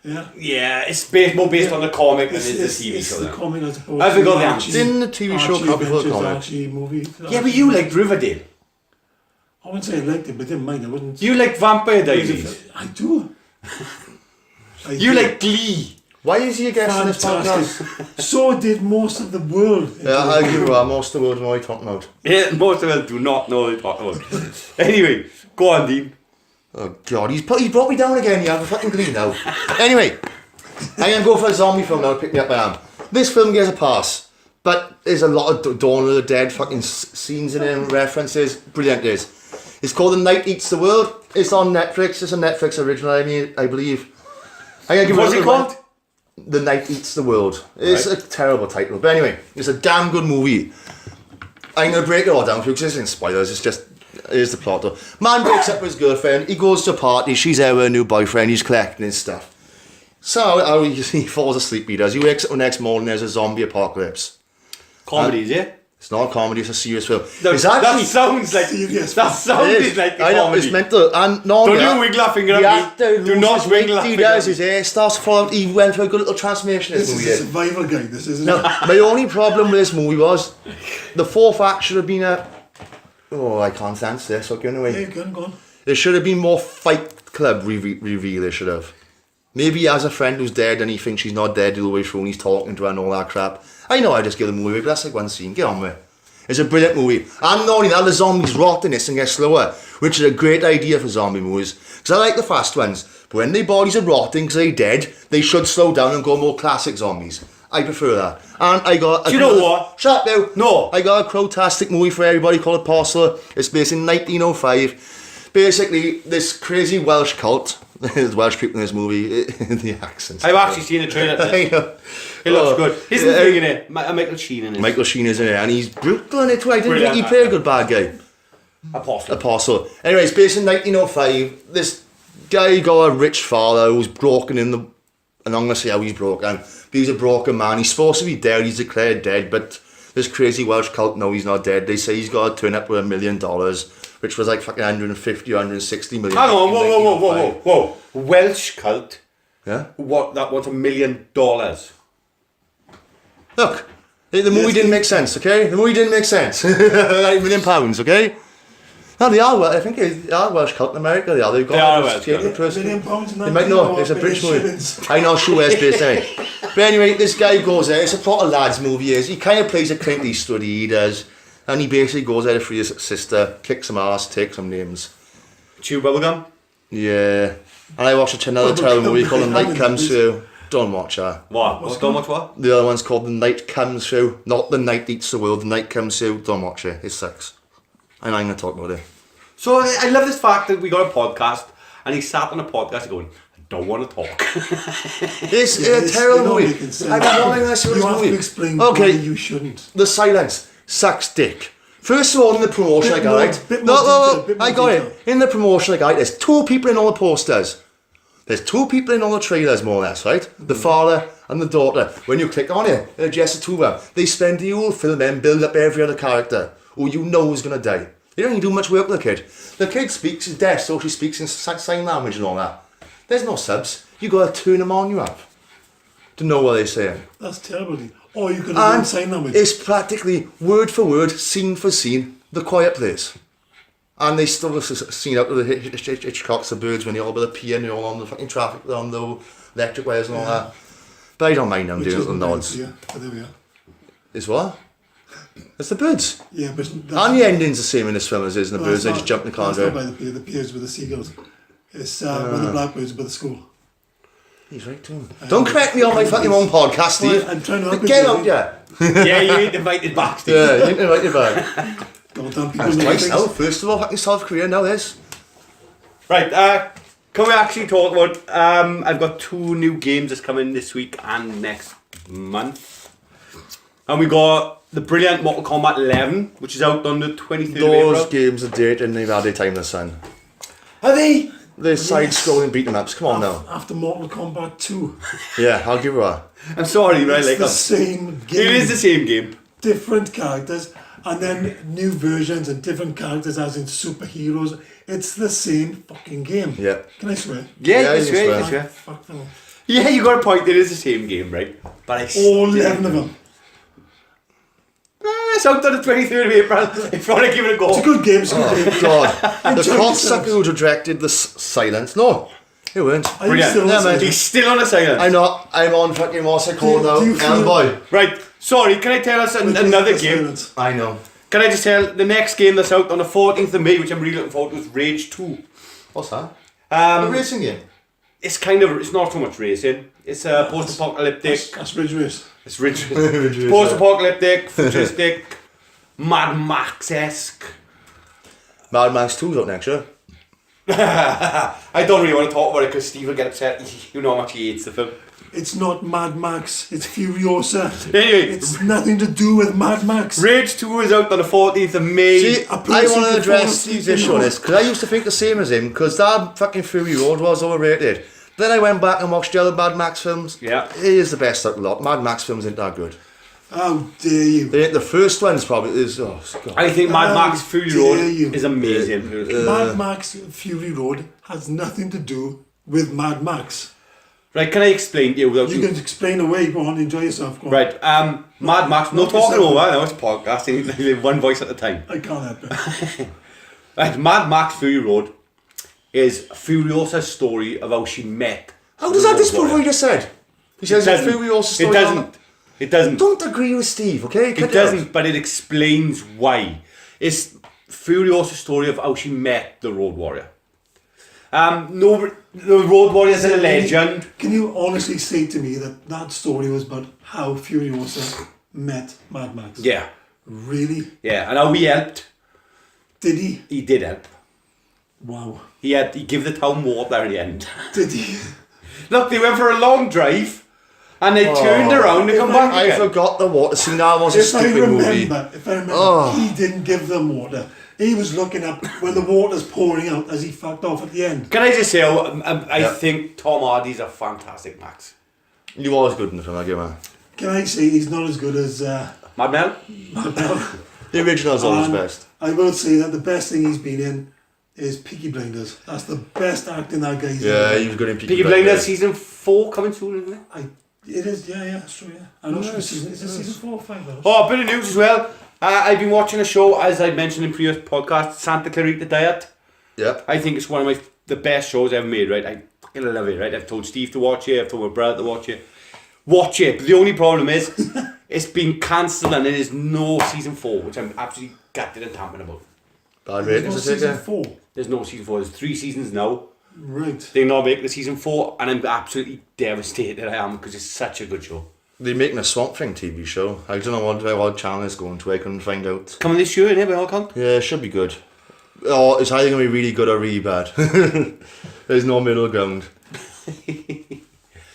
Yeah. Yeah, it's more based on the comic than it is the TV it's show. the then. comic as opposed I to forgot the Archie- answer. Didn't the TV show Archie come before the Adventures, comic? Archie movie. Yeah, but you liked Riverdale. I wouldn't say I liked it, but I didn't mind. I wouldn't. You like Vampire Diaries. I do. You like Glee. Why is he a guest in this podcast? Fantastic. So did most of the world. Yeah, I agree with that. Most of the world know what you're talking about. Yeah, most of us do not know what you're talking about. Anyway, go on, Dean. Oh, God, he brought me down again. You have a fucking Glee now. Anyway, I'm going to go for a zombie film now to pick me up my arm. This film gets a pass, but there's a lot of Dawn of the Dead fucking scenes in it and references. Brilliant it is. It's called The Night Eats the World. It's on Netflix. It's a Netflix original, I believe. I'm gonna give What's it called? The Night Eats the World. It's Right. a terrible title, but anyway, it's a damn good movie. I'm gonna break it all down for you because this isn't spoilers. It's just here's the plot. Though. Man breaks up with his girlfriend. He goes to a party. She's there with a new boyfriend. He's collecting his stuff. So he falls asleep. He does. He wakes up the next morning. There's a zombie apocalypse. Comedy, is it? It's not a comedy. It's a serious film. No, It's actually that sounds like serious. that it sounds is. like a I know comedy. it's mental. And no, Don't yeah, you wiggle that finger at the me. actor Do not loses wiggle weight, that he finger does. at His hair starts to fall out. He went through a good little transformation in This this is movie. a survival guide. This isn't No, it? my only problem with this movie was the fourth act should have been a. Oh, I can't answer this. Okay, Yeah, anyway, go on. there should have been more Fight Club reveal. They should have. Maybe he has a friend who's dead and he thinks she's not dead all the way through and he's talking to her and all that crap. I know I just give the movie away, but that's like one scene. Get on with it. It's a brilliant movie. And not only that, the zombies rot in this and get slower, which is a great idea for zombie movies. Because I like the fast ones, but when their bodies are rotting because they're dead, they should slow down and go more classic zombies. I prefer that. And I got... Do you know what? Shut up now. No. I got a crowtastic movie for everybody called Apostle. It's based in 1905. Basically, this crazy Welsh cult... There's Welsh people in this movie. The accents. I've actually seen the trailer. I know. It looks Oh, good. Isn't yeah, he in it? Michael Sheen in it. Michael Sheen is in it, and he's brutal in it too. I didn't Brilliant think he played a good bad guy. Apostle. Apostle. Anyway, it's based in 1905. This guy got a rich father who's broken in the... And I'm going to say how he's broken. But he's a broken man. He's supposed to be dead. He's declared dead. But this crazy Welsh cult, no, he's not dead. They say he's got to turn up with $1 million, which was like fucking 150 or 160 million. Hang on, in whoa. Welsh cult. Yeah? What? That wants $1 million. Look, the movie didn't make sense, okay? The movie didn't make sense. Like £1 million, okay? No, they are. I think they are Welsh cult in America. They are. They've got They are a Welsh state cult. person. £1 million. They might know. It's a British movie. I know. Sure, where's based anyway. But anyway, this guy goes there. It's a proper lads movie. He kind of plays a Clint Eastwood. He does, and he basically goes there to free his sister, kick some ass, take some names. Chew bubblegum. Yeah. And I watched another terrible movie called The Night Comes Through. Don't watch that. What? Don't watch what? The other one's called The Night Comes Through. Not The Night Eats the World. The Night Comes Through. Don't watch it. It sucks. And I'm going to talk about it. So I love this fact that we got a podcast and he sat on a podcast going, I don't want to talk. It's Yeah, a terrible not movie. making sense. I've been wanting to see You this have movie. to explain Okay. why you shouldn't. The silence sucks dick. First of all, in the promotion Bit I got, more- right? bit more detail, bit more I got detail. it. In the promotion I got, there's 2 people in all the posters. There's two people in all the trailers, more or less, right? The father and the daughter. When you click on it, they're just two of them. They spend the whole film then build up every other character who you know is going to die. They don't even do much work with the kid. The kid speaks, is deaf, so she speaks in sign language and all that. There's no subs. You got to turn them on, you have, to know what they're saying. That's terrible. Or you could have done And sign language. it's practically word for word, scene for scene, The Quiet Place. And they still have seen out of the Hitchcocks, the birds, when they all by the pier and they're all on the fucking traffic, on the electric wires and all that. But I don't mind them Which doing is little nods. Yeah, but there we are. It's what? It's the birds. Yeah, but And the ending's the same in this film as it is in the birds, they just jump in the car and That's not drive. by the piers with the seagulls. It's with the blackbirds by the school. He's right too. Don't correct me on my fucking own podcast, Steve. Well, I'm trying to help Get you, out, yeah. Yeah, you ain't invited back, Steve. Yeah, you ain't invited back. Goddamn people That's know twice things. now. First of all, fucking South Korea, now this. Right, can we actually talk about, I've got 2 new games that's coming this week and next month. And we got the brilliant Mortal Kombat 11, which is out on the 23rd of Those April. games are dated and they've had their time in the sun. Are they? They're side-scrolling beat 'em ups. Come on now. After Mortal Kombat 2. Yeah, I'll give her that. I'm sorry, right? It's Like, the same game. it is the same game. Different characters and then new versions and different characters as in superheroes. It's the same fucking game. Yeah. Can I swear? Yeah, Yeah, that's you right, swear. that's right. Fuck no. Yeah, you got a point. It is the same game, right? But I All still- 11 of them. It's out on the 23rd of April. If you want to give it a go. It's a good game, it's a good game. God. The Enjoy cocksucker yourselves. who directed the silence. No, he weren't. Are you Brilliant. still Yeah, listening? man. He's still on a silence. I'm not. I'm on fucking what's it called now? Do you feel- Hellboy. Right, sorry, can I tell us another game? I know. Can I just tell the next game that's out on the 14th of May, which I'm really looking forward to, is Rage 2. What's that? A racing game. It's not so much racing. It's a post-apocalyptic. That's Ridge Race. It's rich. Ridge Racer. Post-apocalyptic, futuristic, Mad Max-esque. Mad Max 2's out next year. I don't really want to talk about it because Steve will get upset. You know how much he hates the film. It's not Mad Max, it's Furiosa. Anyway, It's nothing to do with Mad Max. Rage 2 is out on the 14th of May. See, A I person want to could fall address asleep Steve's in issue on the- this because I used to think the same as him because that fucking Fury Road was overrated. Then I went back and watched the other Mad Max films. Yeah. It is the best out of the lot. Mad Max films ain't that good. How dare you? The first one's probably is. Oh, God. I think Mad Max Fury dare Road you. is amazing. Mad Max Fury Road has nothing to do with Mad Max. Right, can I explain to you without You can explain away, go on, enjoy yourself, go on. Right, Mad Max, no Knock talking yourself over, no, it's podcasting, one voice at a time. I can't help it. Right, Mad Max Fury Road is Furiosa's story of how she met. How does the that Road disprove what Warrior. you just said? He It says the doesn't. Fury Road story. It doesn't. It doesn't. Don't agree with Steve, okay? It doesn't, but it explains why. It's Furiosa's story of how she met the Road Warrior. No, the Road Warrior is a legend. Can you honestly say to me that that story was about how Furiosa met Mad Max? Yeah, Really? yeah, and how he helped. Did he? He did help. Wow. He gave the town water at the end. Did he? Look, they went for a long drive, and they turned around and come back I again. forgot the water scene. That was a If I stupid movie. remember, he didn't give them water. He was looking up when the water's pouring out as he fucked off at the end. Can I just say, I think Tom Hardy's a fantastic Max. He was good in the film, I give him. Can I say he's not as good as Mad Mel? The original's always And best. I will say that the best thing he's been in is Peaky Blinders. That's the best acting that guy's Yeah, in. he was good in Peaky Blinders season 4 coming soon, isn't it? It is, yeah, that's true, yeah. I'm not sure is it season 4 or 5 though? Oh, a bit of news as well. I've been watching a show, as I mentioned in previous podcasts, Santa Clarita Diet. Yep. I think it's one of the best shows ever made, right? I fucking love it, right? I've told Steve to watch it, I've told my brother to watch it. Watch it, but the only problem is, it's been cancelled and there is no season 4, which I'm absolutely gutted and tamping about. Bad There's ratings, no I take season it. 4. There's no season 4, there's 3 seasons now. Right. They're not making the season 4, and I'm absolutely devastated I am, because it's such a good show. They're making a Swamp Thing TV show. I don't know what channel it's going to. I couldn't find out. Coming this year, innit, by all accounts? Yeah, it should be good. Or it's either going to be really good or really bad. There's no middle ground.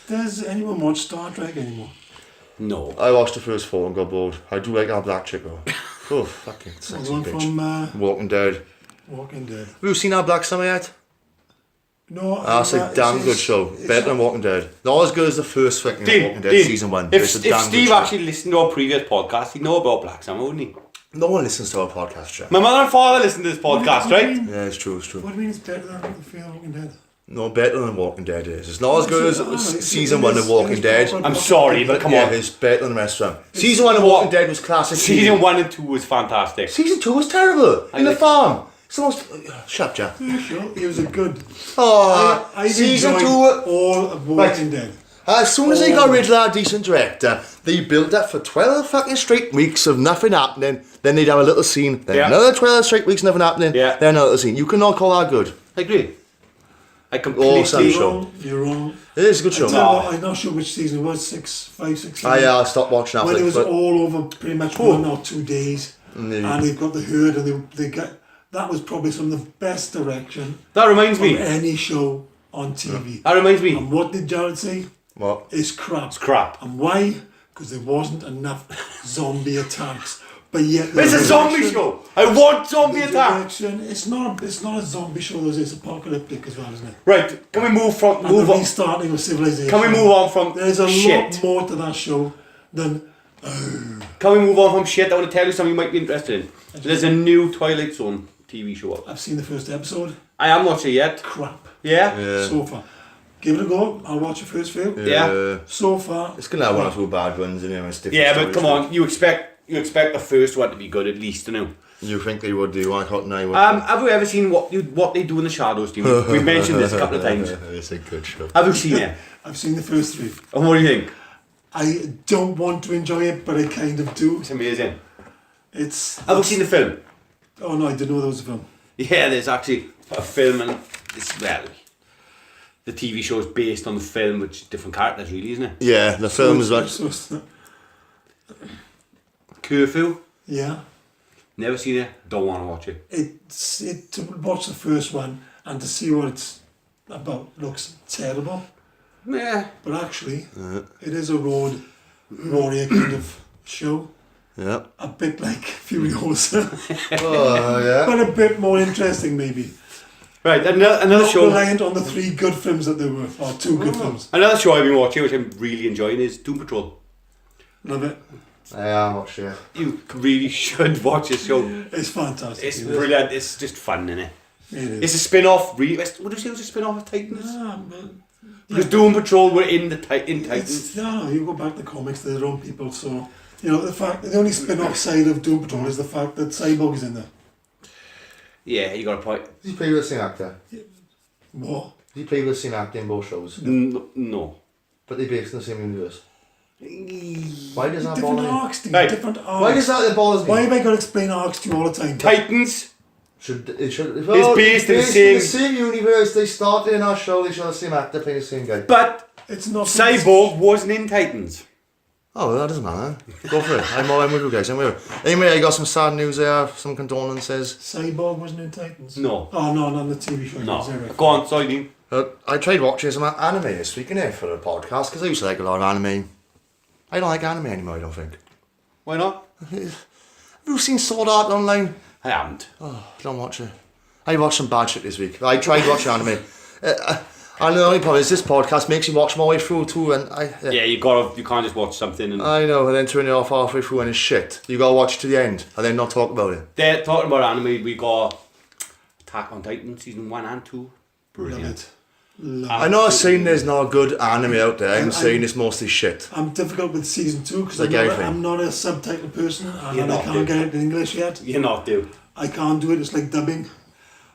Does anyone watch Star Trek anymore? No. I watched the first 4 and got bored. I do like our black chick though. Oh, fucking The sexy one bitch. from Walking Dead. Walking Dead. Have you seen our Black Summer yet? No, That's a damn good show. Better than Walking Dead. Not as good as the first fucking Walking Dead season 1. but it's a If damn Steve good show. actually listened to our previous podcast, he'd know about Black Summer, wouldn't he? No one listens to our podcast, Jack. My mother and father listen to this podcast, right? Yeah, it's true, it's true. What do you mean it's better than the Fear the Walking Dead? No, better than Walking Dead is. It's not as good as It's- season it 1 is- of Walking it is Dead. proper- I'm sorry, but come yeah, on. it's better than the rest of them. Season 1 of Walking Dead was classic. Season 1 and 2 was fantastic. Season 2 was terrible. In the like- farm. It's the most... Shut up, Jack. Yeah, sure. It was a good. Oh, I season enjoyed 2... all of Walking Dead. As soon as they got rid of that decent director, they built that for 12 fucking straight weeks of nothing happening. Then they'd have a little scene. Then Yeah. another 12 straight weeks, nothing happening. Yeah. Then another scene. You cannot call that good. I agree. I Awesome completely... show. You're wrong. It is a good show. Tell you what, I'm not sure which season it was. 5, 6, 7. I stopped watching after When it was but all over pretty much 1 or 2 days, Mm. and they've got the herd, and they got that was probably some of the best direction That reminds of me. any show on TV. That reminds me. And what did Jared say? what? It's crap. It's crap. And why? Because there wasn't enough zombie attacks. But yet It's a zombie show. I want zombie The attacks. direction, it's not a zombie show. Though, it's apocalyptic as well, isn't it? Right, can we move And on? the restarting of civilization. Can we move on from There's a shit? lot more to that show than Can we move on from shit? I want to tell you something you might be interested in. There's a new Twilight Zone TV show up. I've seen the first episode. I haven't watched it yet. Crap. Yeah? Yeah. So far. Give it a go. I'll watch the first few. Yeah. So far. It's gonna have one or two bad ones in it. It's different Yeah, but stories. come on, you expect the first one to be good at least, you know. You think they would do? I thought they would. Have you ever seen what they do in the shadows, Steve? We mentioned this a couple of times. It's a good show. Have you seen it? I've seen the first 3. And what do you think? I don't want to enjoy it, but I kind of do. It's amazing. It's. Have you seen the film? Oh no, I didn't know there was a film. Yeah, there's actually a film, and it's well, the TV show is based on the film, which is different characters, really, isn't it? Yeah, the film is like. Curfew. Yeah. Never seen it. Don't want to watch it. It to watch the first one and to see what it's about looks terrible, Yeah. but actually it is a road warrior kind of show, Yeah. a bit like Furiosa, Oh yeah. but a bit more interesting maybe. Right, another Not show. reliant on the 3 good films that there were, or 2 good films. Another show I've been watching, which I'm really enjoying, is Doom Patrol. Love it. Yeah, I'm not sure. You really should watch this show. It's fantastic. It's it is. brilliant. It's just fun, isn't it? It is. It's a spin-off. Really, what do you say? It was a spin-off of Titans. Ah, but Because Doom Patrol were in it's, Titans. no, you go back to comics, they're their own people, so you know the only spin-off side of Doom Patrol is the fact that Cyborg is in there. Yeah, you got a point. Did you play with the same actor? What? Did you play with the same actor in both shows? No. But they're based in the same universe. Why does that Different bother me? arcs, Steve. Right. Different arcs. Why does that bother me? Why have I got to explain arcs to you all the time? Titans. It's based in the same universe. They started in our show. They should have the same actor playing the same guy. But It's not. Cyborg wasn't in Titans. Oh, well, that doesn't matter. Go for it. I'm with you guys. I'm with you. Anyway, I got some sad news there. Some condolences. Cyborg wasn't in Titans. No. Oh no, not in the TV show. No. Zero. Go on, sorry, Dean. I tried watching some anime this week innit, for the podcast because I used to like a lot of anime. I don't like anime anymore. I don't think. Why not? Have you seen Sword Art Online? I haven't. Oh, don't watch it. I watched some bad shit this week. I tried watching anime. And the only problem is this podcast makes you watch my way through too, and Yeah, you can't just watch something and I know, and then turn it off halfway through and it's shit. You gotta watch it to the end and then not talk about it. they're talking about anime. We got Attack on Titan season 1 and 2. Love Brilliant. it. Love I'm not saying there's no good anime out there. I'm saying it's mostly shit. I'm difficult with season 2 because Like everything. I'm not a subtitle person and You're I not, can't dude. get it in English yet. You're not, dude. I can't do it. It's like dubbing.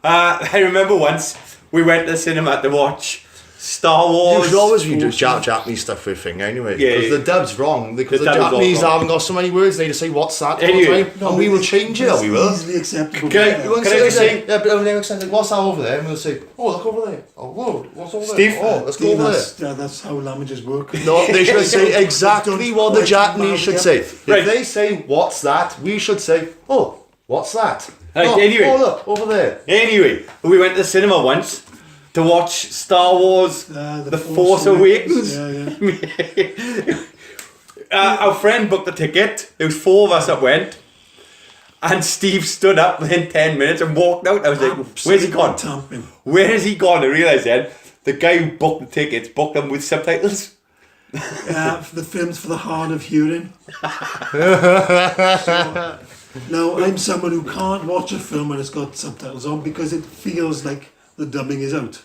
I remember once we went to the cinema to watch Star You Wars. should always read the Japanese stuff for a thing anyway. Yeah, Because yeah. the dub's wrong. Because The the dub is all Japanese wrong. haven't got so many words. They just say, what's that all Anyway. the time. And we will change it, It's we will. easily acceptable. Can I- Yeah. You won't Can I say just that. say- Yeah, but over there, like, what's that over there? And we'll say, oh, look over there. Oh, whoa, what's over Steve, there? Oh, let's go Steve, over there. that's how languages work. No, they should say exactly what the Japanese should say. If Right. they say, what's that? We should say, oh, what's that? Right, oh, anyway. oh, look, over there. Anyway, we went to the cinema once to watch Star Wars The Force Awakens. Yeah, yeah. Our friend booked the ticket. There was 4 of us that went. And Steve stood up within 10 minutes and walked out. I was like, where's he gone? Tamping. Where has he gone? I realised then, the guy who booked the tickets booked them with subtitles. The film's for the hard of hearing. Now, I'm someone who can't watch a film when it's got subtitles on because it feels like the dubbing is out.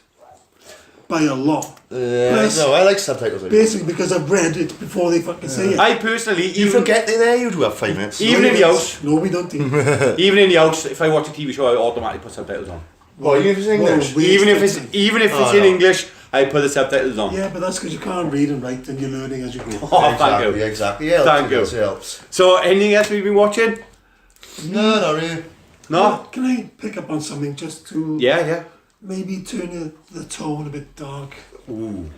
By a lot. Plus, No, I like subtitles. basically because I've read it before they fucking say it. I personally, You even, forget they're there, you do have 5 minutes. even in the house, No, we don't think. even in the house, if I watch a TV show, I automatically put subtitles on. Well, even if it's English. Well, Even if wasted it's time. in English, I put the subtitles on. Yeah, but that's because you can't read and write and you're learning as you go. Oh, thank you. Exactly. Yeah, Thank you. It helps. So, anything else we've been watching? No, not really. No? Can I pick up on something just to Yeah. maybe turn the tone a bit dark? Ooh.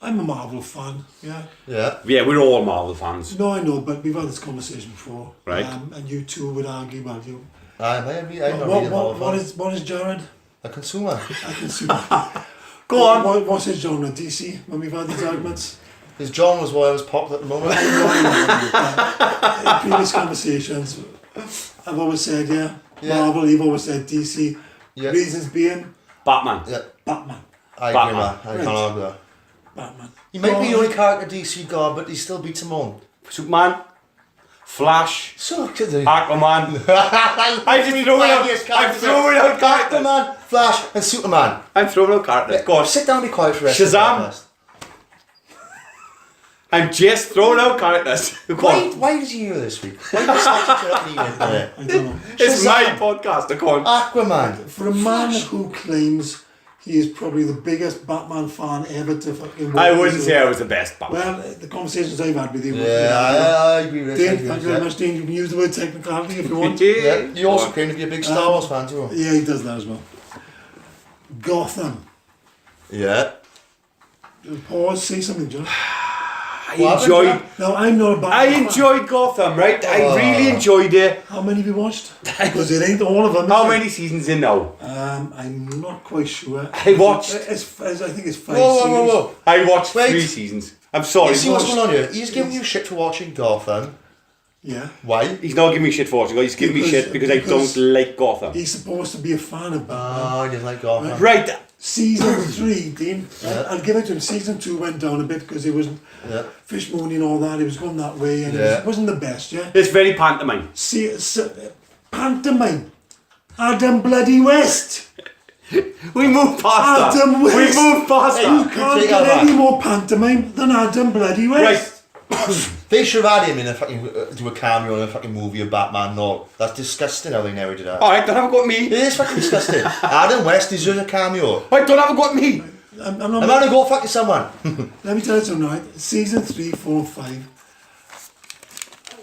I'm a Marvel fan, yeah. Yeah. Yeah, we're all Marvel fans. No, I know, but we've had this conversation before. Right. And you two would argue, well, you. I'm not reading all What is Jared? a consumer. I can see. Go on. What's his genre? DC? When we've had these arguments. His John was why I was popped at the moment. In previous conversations, I've always said, yeah. Marvel, you've always said DC. Yeah. Reasons being Batman. Yeah, Batman. I agree, Batman. man. I can't argue that. Batman. He might be the only character DC god, but he still beats them all. Superman. Flash. So could they? Aquaman. I'm throwing out characters. Aquaman, Flash, and Superman. I'm throwing out characters. Go on. Sit down and be quiet for the rest Shazam. of the podcast. I'm just throwing out characters. Go on. Why is he here this week? Why did you start to me? I don't know. It's my Shazam. podcast. Go on. Aquaman. For a man who claims he is probably the biggest Batman fan ever to fucking I wouldn't say I was the best Batman. Well, the conversations I've had with you. I agree with Dane, you. thank you very much, Dane. You can use the word technicality if you want. Yeah, you also claim to be a big Star Wars fan too. Yeah, he does that as well. Gotham. Yeah. Pause, say something, John. I enjoyed. No, I'm not a Batman I fan. enjoyed Gotham, right? I really enjoyed it. How many have you watched? Because it ain't all of them. How is it? many seasons in now? I'm not quite sure. I watched- I think it's 5 Whoa, series. whoa, whoa, whoa. I watched Wait. 3 seasons. I'm sorry. You see what's going on here? He's giving you shit for watching Gotham. Yeah. Why? He's not giving me shit for watching it. He's giving me shit because I don't like Gotham. He's supposed to be a fan of Batman. Oh, you like Gotham. Right. Season 3, Dean, I'll give it to him. Season 2 went down a bit because it wasn't Yeah. fish mooning and all that. It was going that way and Yeah. it wasn't the best, yeah? It's very pantomime. Pantomime. Adam Bloody West. We moved past Adam that. West. We moved past You that. can't take get that any back. more pantomime than Adam Bloody West. Right. They should have had him in a fucking do a cameo in a fucking movie of Batman. No, that's disgusting how they never did that. Alright, don't have a go at me. It is fucking disgusting. Adam West deserves a cameo. Right, don't have a go at me. I'm I'm not. gonna go fucking someone. Let me tell you something, right? Season 3, 4, and 5.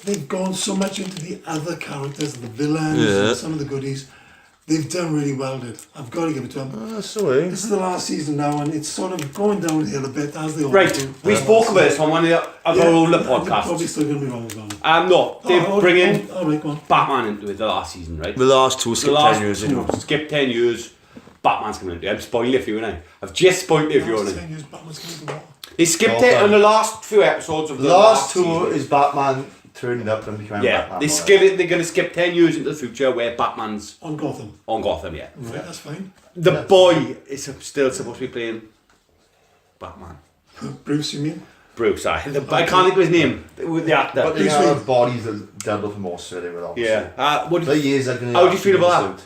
They've gone so much into the other characters, the villains, and some of the goodies. They've done really well, dude. I've got to give it to them. Sorry. This is the last season now, and it's sort of going downhill a bit as they always Right, do. we spoke about this on one of our older They're probably podcasts. still going to be wrong as well. No, they're bringing All right, go on. Batman into it the last season, right? The last two The last skip 10 years, Batman's coming into it. I'm spoiling it for you now. I've just spoiled it for you Last now. 10 years, Batman's going to be what? They skipped Well it done. on the last few episodes of The the last two season. is Batman turning up and becoming Yeah, Batman. they skip it. They're going to skip 10 years into the future where Batman's On Gotham. on Gotham, yeah. Right, that's fine. The boy is still supposed to be playing Batman. Bruce, you mean? Bruce, I can't think of his name. The actor. But they Bruce have Wayne. bodies that double for most of it with obviously. Yeah. What For years they're gonna How do you feel about that?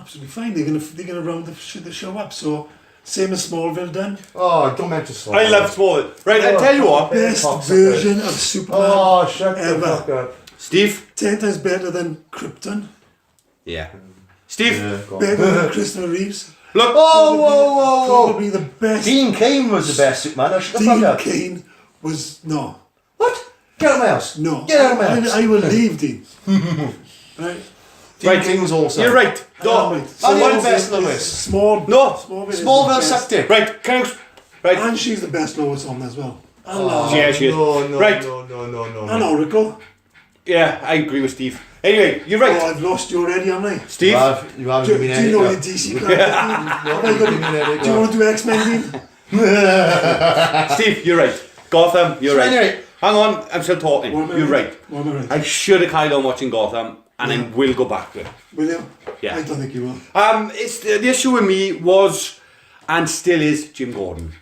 Absolutely fine. They're gonna round the show up. So same as Smallville done. Oh, don't mention Slow. I love Smallville. Right, I tell you what, Best Toxic. version of Superman Oh, shut the ever. fuck up. Steve. 10 times better than Krypton. Yeah. Steve. Yeah, go on. Better than Christopher Reeves. Look. Oh, whoa, whoa, whoa. Probably the best. Dean Cain was the best Superman. Now shut the fuck Dean up. Cain was no. What? Get out of my house. No. Get out of my house. I will leave Dean. Right. Dean Right. Cain was awesome. You're right. No. Right. So So one one best of the list. Small. No. Smallville. is the Smallville best. sucked it. Right. Can I, right. And she's the best Lois on as well. And, Yeah, she is. No, Right. no. and Oracle. Yeah, I agree with Steve. Anyway, you're Oh, right. I've lost you already, haven't I? Steve. You haven't Do given me you any. know your DC character? Have I got- Do you want to do X-Men, Dean? Steve, you're right. Gotham, you're So right. anyway, Hang on, I'm still talking. What am I You're right. What am I right? I should have carried on watching Gotham, and I will go back to it. Will you? Yeah. I don't think you will. It's the issue with me was, and still is, Jim Gordon.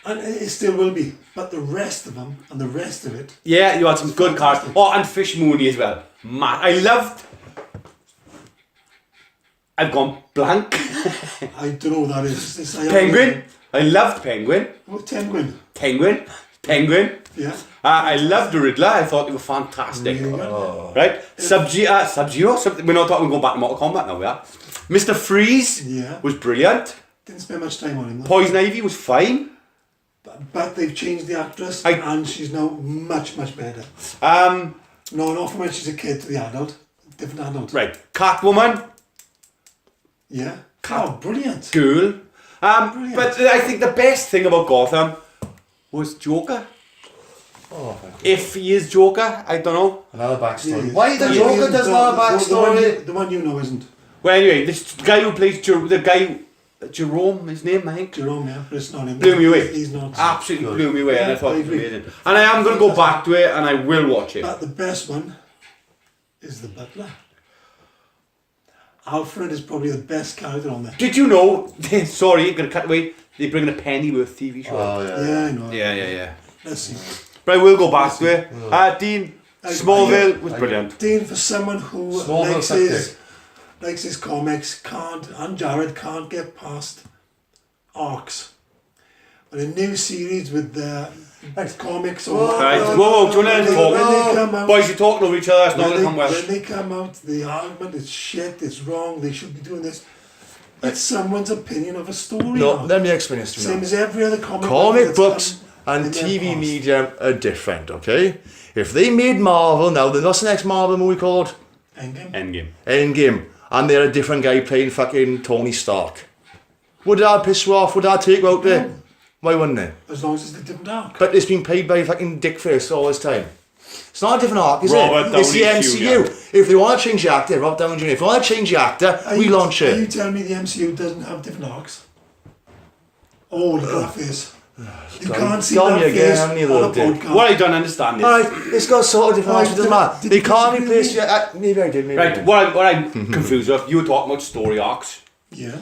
And it still will be. But the rest of them and the rest of it. Yeah, you had some good cards. Fantastic. Oh, and Fish Mooney as well. Man, I loved. I've gone blank. I don't know what that is. Penguin. I loved Penguin. What, Penguin? Penguin. Yeah. I loved the Riddler. I thought they were fantastic. Really good. Right? Sub-Zero. We're not talking going back to Mortal Kombat now, we are. Mr. Freeze Yeah. was brilliant. Didn't spend much time on him though. Poison Ivy was fine. But they've changed the actress and she's now much, much better. No, not from when she's a kid to the adult. Different adult. Right. Catwoman. Yeah. Oh, brilliant. Cool. Brilliant. But I think the best thing about Gotham was Joker. Oh, If he is Joker, I don't know. another backstory. Yeah, Why the yeah. Joker doesn't have a backstory? The one you know isn't. Well, anyway, this guy who plays Jerome, his name, I think. Jerome, yeah, but it's not him. Blew me away. He's not. Absolutely Good. blew me away, and I Yeah, thought I it was agree. amazing. And I am going to go back to it, and I will watch it. But the best one is the butler. Alfred is probably the best character on there. Did you know? Sorry, I'm going to cut away. They're bringing a Pennyworth TV show. Oh, yeah. Yeah, I know. Yeah. Let's see. But I will go back to it. Dean, Smallville was brilliant. Dean, for someone who Smallville's likes his comics, and Jared can't get past arcs. But a new series with the comics or Right, whoa, do you want to when they come talk? out, Boys, you're talking over each other, it's not going to come well. when they come out, the argument is shit, it's wrong, they should be doing this. It's someone's opinion of a story. No, arc. let me explain this to you Same now. as every other comic. Comic that's books come and in their TV past. media are different, okay? If they made Marvel now, then what's the next Marvel movie called? Endgame. Endgame. And they're a different guy playing fucking Tony Stark. Would that piss you off? Would that take you out there? No. Why wouldn't it? As long as it's a different arc. But it's been played by fucking Dickface all this time. It's not a different arc, is Robert it? It's the Downey MCU. Jr. If they want to change the actor, Robert Downey Jr. If they want to change the actor, we launch Are you it. telling me the MCU doesn't have different arcs? Oh, look at that face. You can't see Tell that me again, face how many of on a those did? podcast. What I don't understand is... Alright, it's got sort of different arcs, it doesn't matter. Did They you can't disagree replace with you. Maybe I did, maybe I Right, did. what I'm confused with, you were talking about story arcs, Yeah.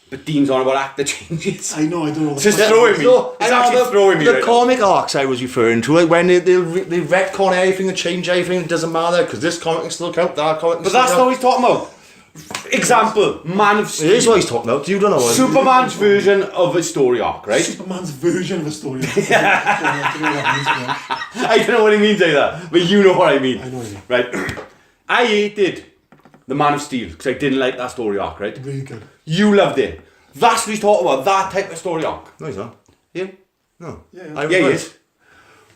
but Dean's on about actor changes. I know, I don't know. It's just the- throwing me. So, It's I know actually throwing me the right now. comic arcs I was referring to, like when they retcon everything and change everything, it doesn't matter because this comic can still count, that comic can But still that's count. not what he's talking about. Example, Man of It Steel. is what he's talking about. You don't know what Superman's version of a story arc, right? Superman's version of a story. I don't know what that means, I don't know what he means either, but you know what I mean. I know what you mean. Right. I hated the Man of Steel because I didn't like that story arc, right? Really good. You loved it. That's what he's talking about, that type of story arc. No, he's not. Yeah? No. Yeah. I Yeah, he was is.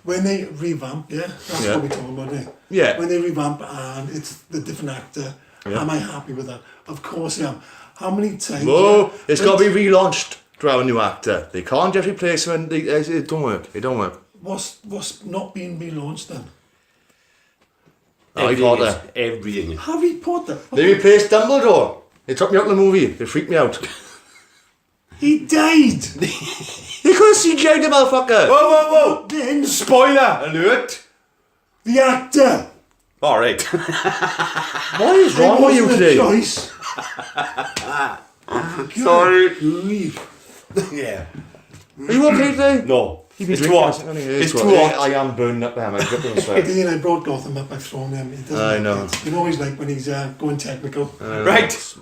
When they revamp, that's Yeah. what we're talking about now. Yeah. When they revamp and it's the different actor, am I happy with that? Of course I am. How many times? Whoa, it's got to be relaunched to have a new actor. They can't just replace him and it don't work. It don't work. What's not being relaunched then? Harry Everything Potter. is. Everything is. Harry Potter. They replaced Dumbledore. They took me out of the movie. They freaked me out. He died. They couldn't CGI the motherfucker. Whoa! Then Spoiler alert! the actor. Alright. What is wrong with you It today? wasn't a choice. Sorry. Grief. Yeah. Are you okay today? No. You've been It's too drinking hot. something, It's too too hot. I am burning up there. I'm dripping with sweat. Dean, I brought Gotham up by throwing him. He doesn't I like know. it. You know he's like when he's going technical. Right.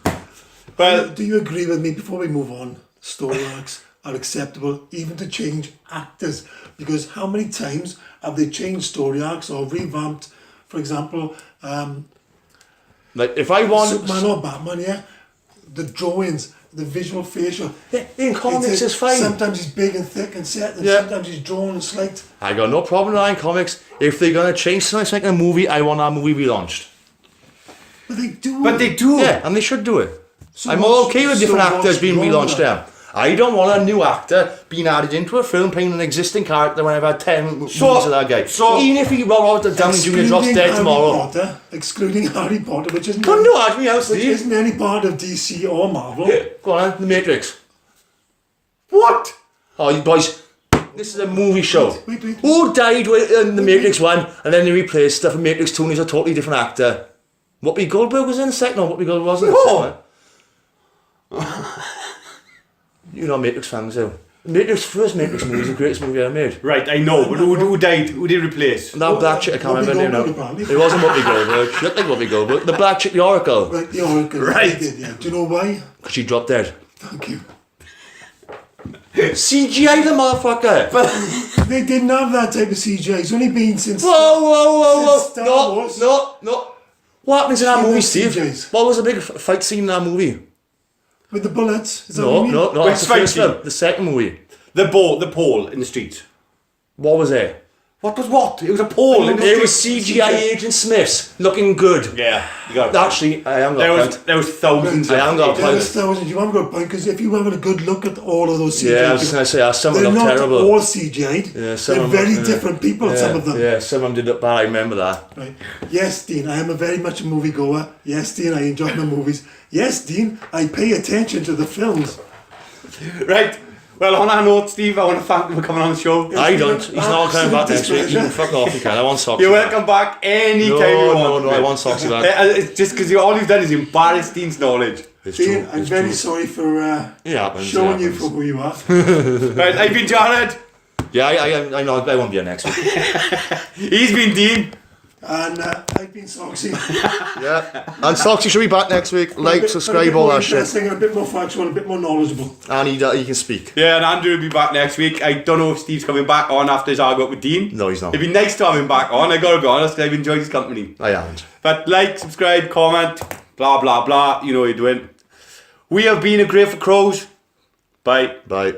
Well, Do you agree with me, before we move on, story arcs are acceptable even to change actors? Because how many times have they changed story arcs or revamped, for example, Like, if I want... Superman or Batman, yeah? The drawings, the visual facial. In comics, it's fine. Sometimes he's big and thick and set, and Yeah. sometimes he's drawn and slight. I got no problem with that in comics. If they're going to change something like a movie, I want that movie relaunched. But they do. but they do. Yeah, and they should do it. So I'm what's- okay with so different what's actors being wrong with relaunched that? there. I don't want a new actor being added into a film playing an existing character when I've had 10 movies of that guy. Even if he Robert Downey Jr. drops Excluding dead Harry tomorrow. Potter, excluding Harry Potter, which isn't Don't do that to me, house, which Steve. isn't any part of DC or Marvel. Go on, The Matrix. What? Oh, you boys. This is a movie show. Wait. Who died in the Matrix 1 and then they replaced stuff in Matrix 2 and he's a totally different actor? Whoopi Goldberg was in the second one. Whoopi Goldberg wasn't in the second one. You're not Matrix fans, though. First Matrix movie is the greatest movie ever made. Right, I know, but who died? Who did replace? And that black chick, I can't remember her name now. It wasn't Whoopi Goldberg. She looked like Whoopi Goldberg. The black chick, the Oracle. Right, the Oracle. Right. They did, yeah. Do you know why? Because she dropped dead. Thank you. CGI the motherfucker. They didn't have that type of CGI. It's only been since... Whoa. Since Star No. Wars. What happens in that See, movie, that's Steve? CGIs. What was the big fight scene in that movie? With the bullets. Is that what you mean? No, Which that's the first fight scene? film. The second movie. The pole in the street. What was it? What was what? It was a pole in the It street. was CGI Agent Smiths looking good. Yeah, you got it. Actually, I haven't got a point. There was thousands. I haven't got a There point. was thousands. You haven't got a point because if you have a good look at all of those CGI, Yeah, I was going to say, some of they're them not look terrible. all CGI'd. Yeah, some they're of them- very yeah. different people. Some of them. Yeah, some of them did look bad, I remember that. Right. Yes, Dean, I am a very much a movie goer. Yes, Dean, I enjoy my movies. Yes, Dean, I pay attention to the films. Right. Well, on that note, Steve, I want to thank you for coming on the show. I don't. He's not coming back next week. You can fuck off, you can. I want Soxy. You're welcome back anytime No, you want. no, I want Soxy back. It's just because all you've done is embarrass Dean's knowledge. It's Dean, true. I'm It's very true. sorry for It happens, showing it you happens. for who you are. Right, I've been Jared. Yeah, I know. I won't be here next week. He's been Dean. And I've been Soxy. Yeah. And Soxy should be back next week. Like, subscribe, all that shit. A bit more factual, a bit more knowledgeable. And he can speak. Yeah, and Andrew will be back next week. I don't know if Steve's coming back on after his argument with Dean. No, he's not. It'd be nice to have him back on. I gotta be honest, I've enjoyed his company. I haven't. But like, subscribe, comment, blah blah blah. You know what you're doing. We have been a Great for Crows. Bye. Bye.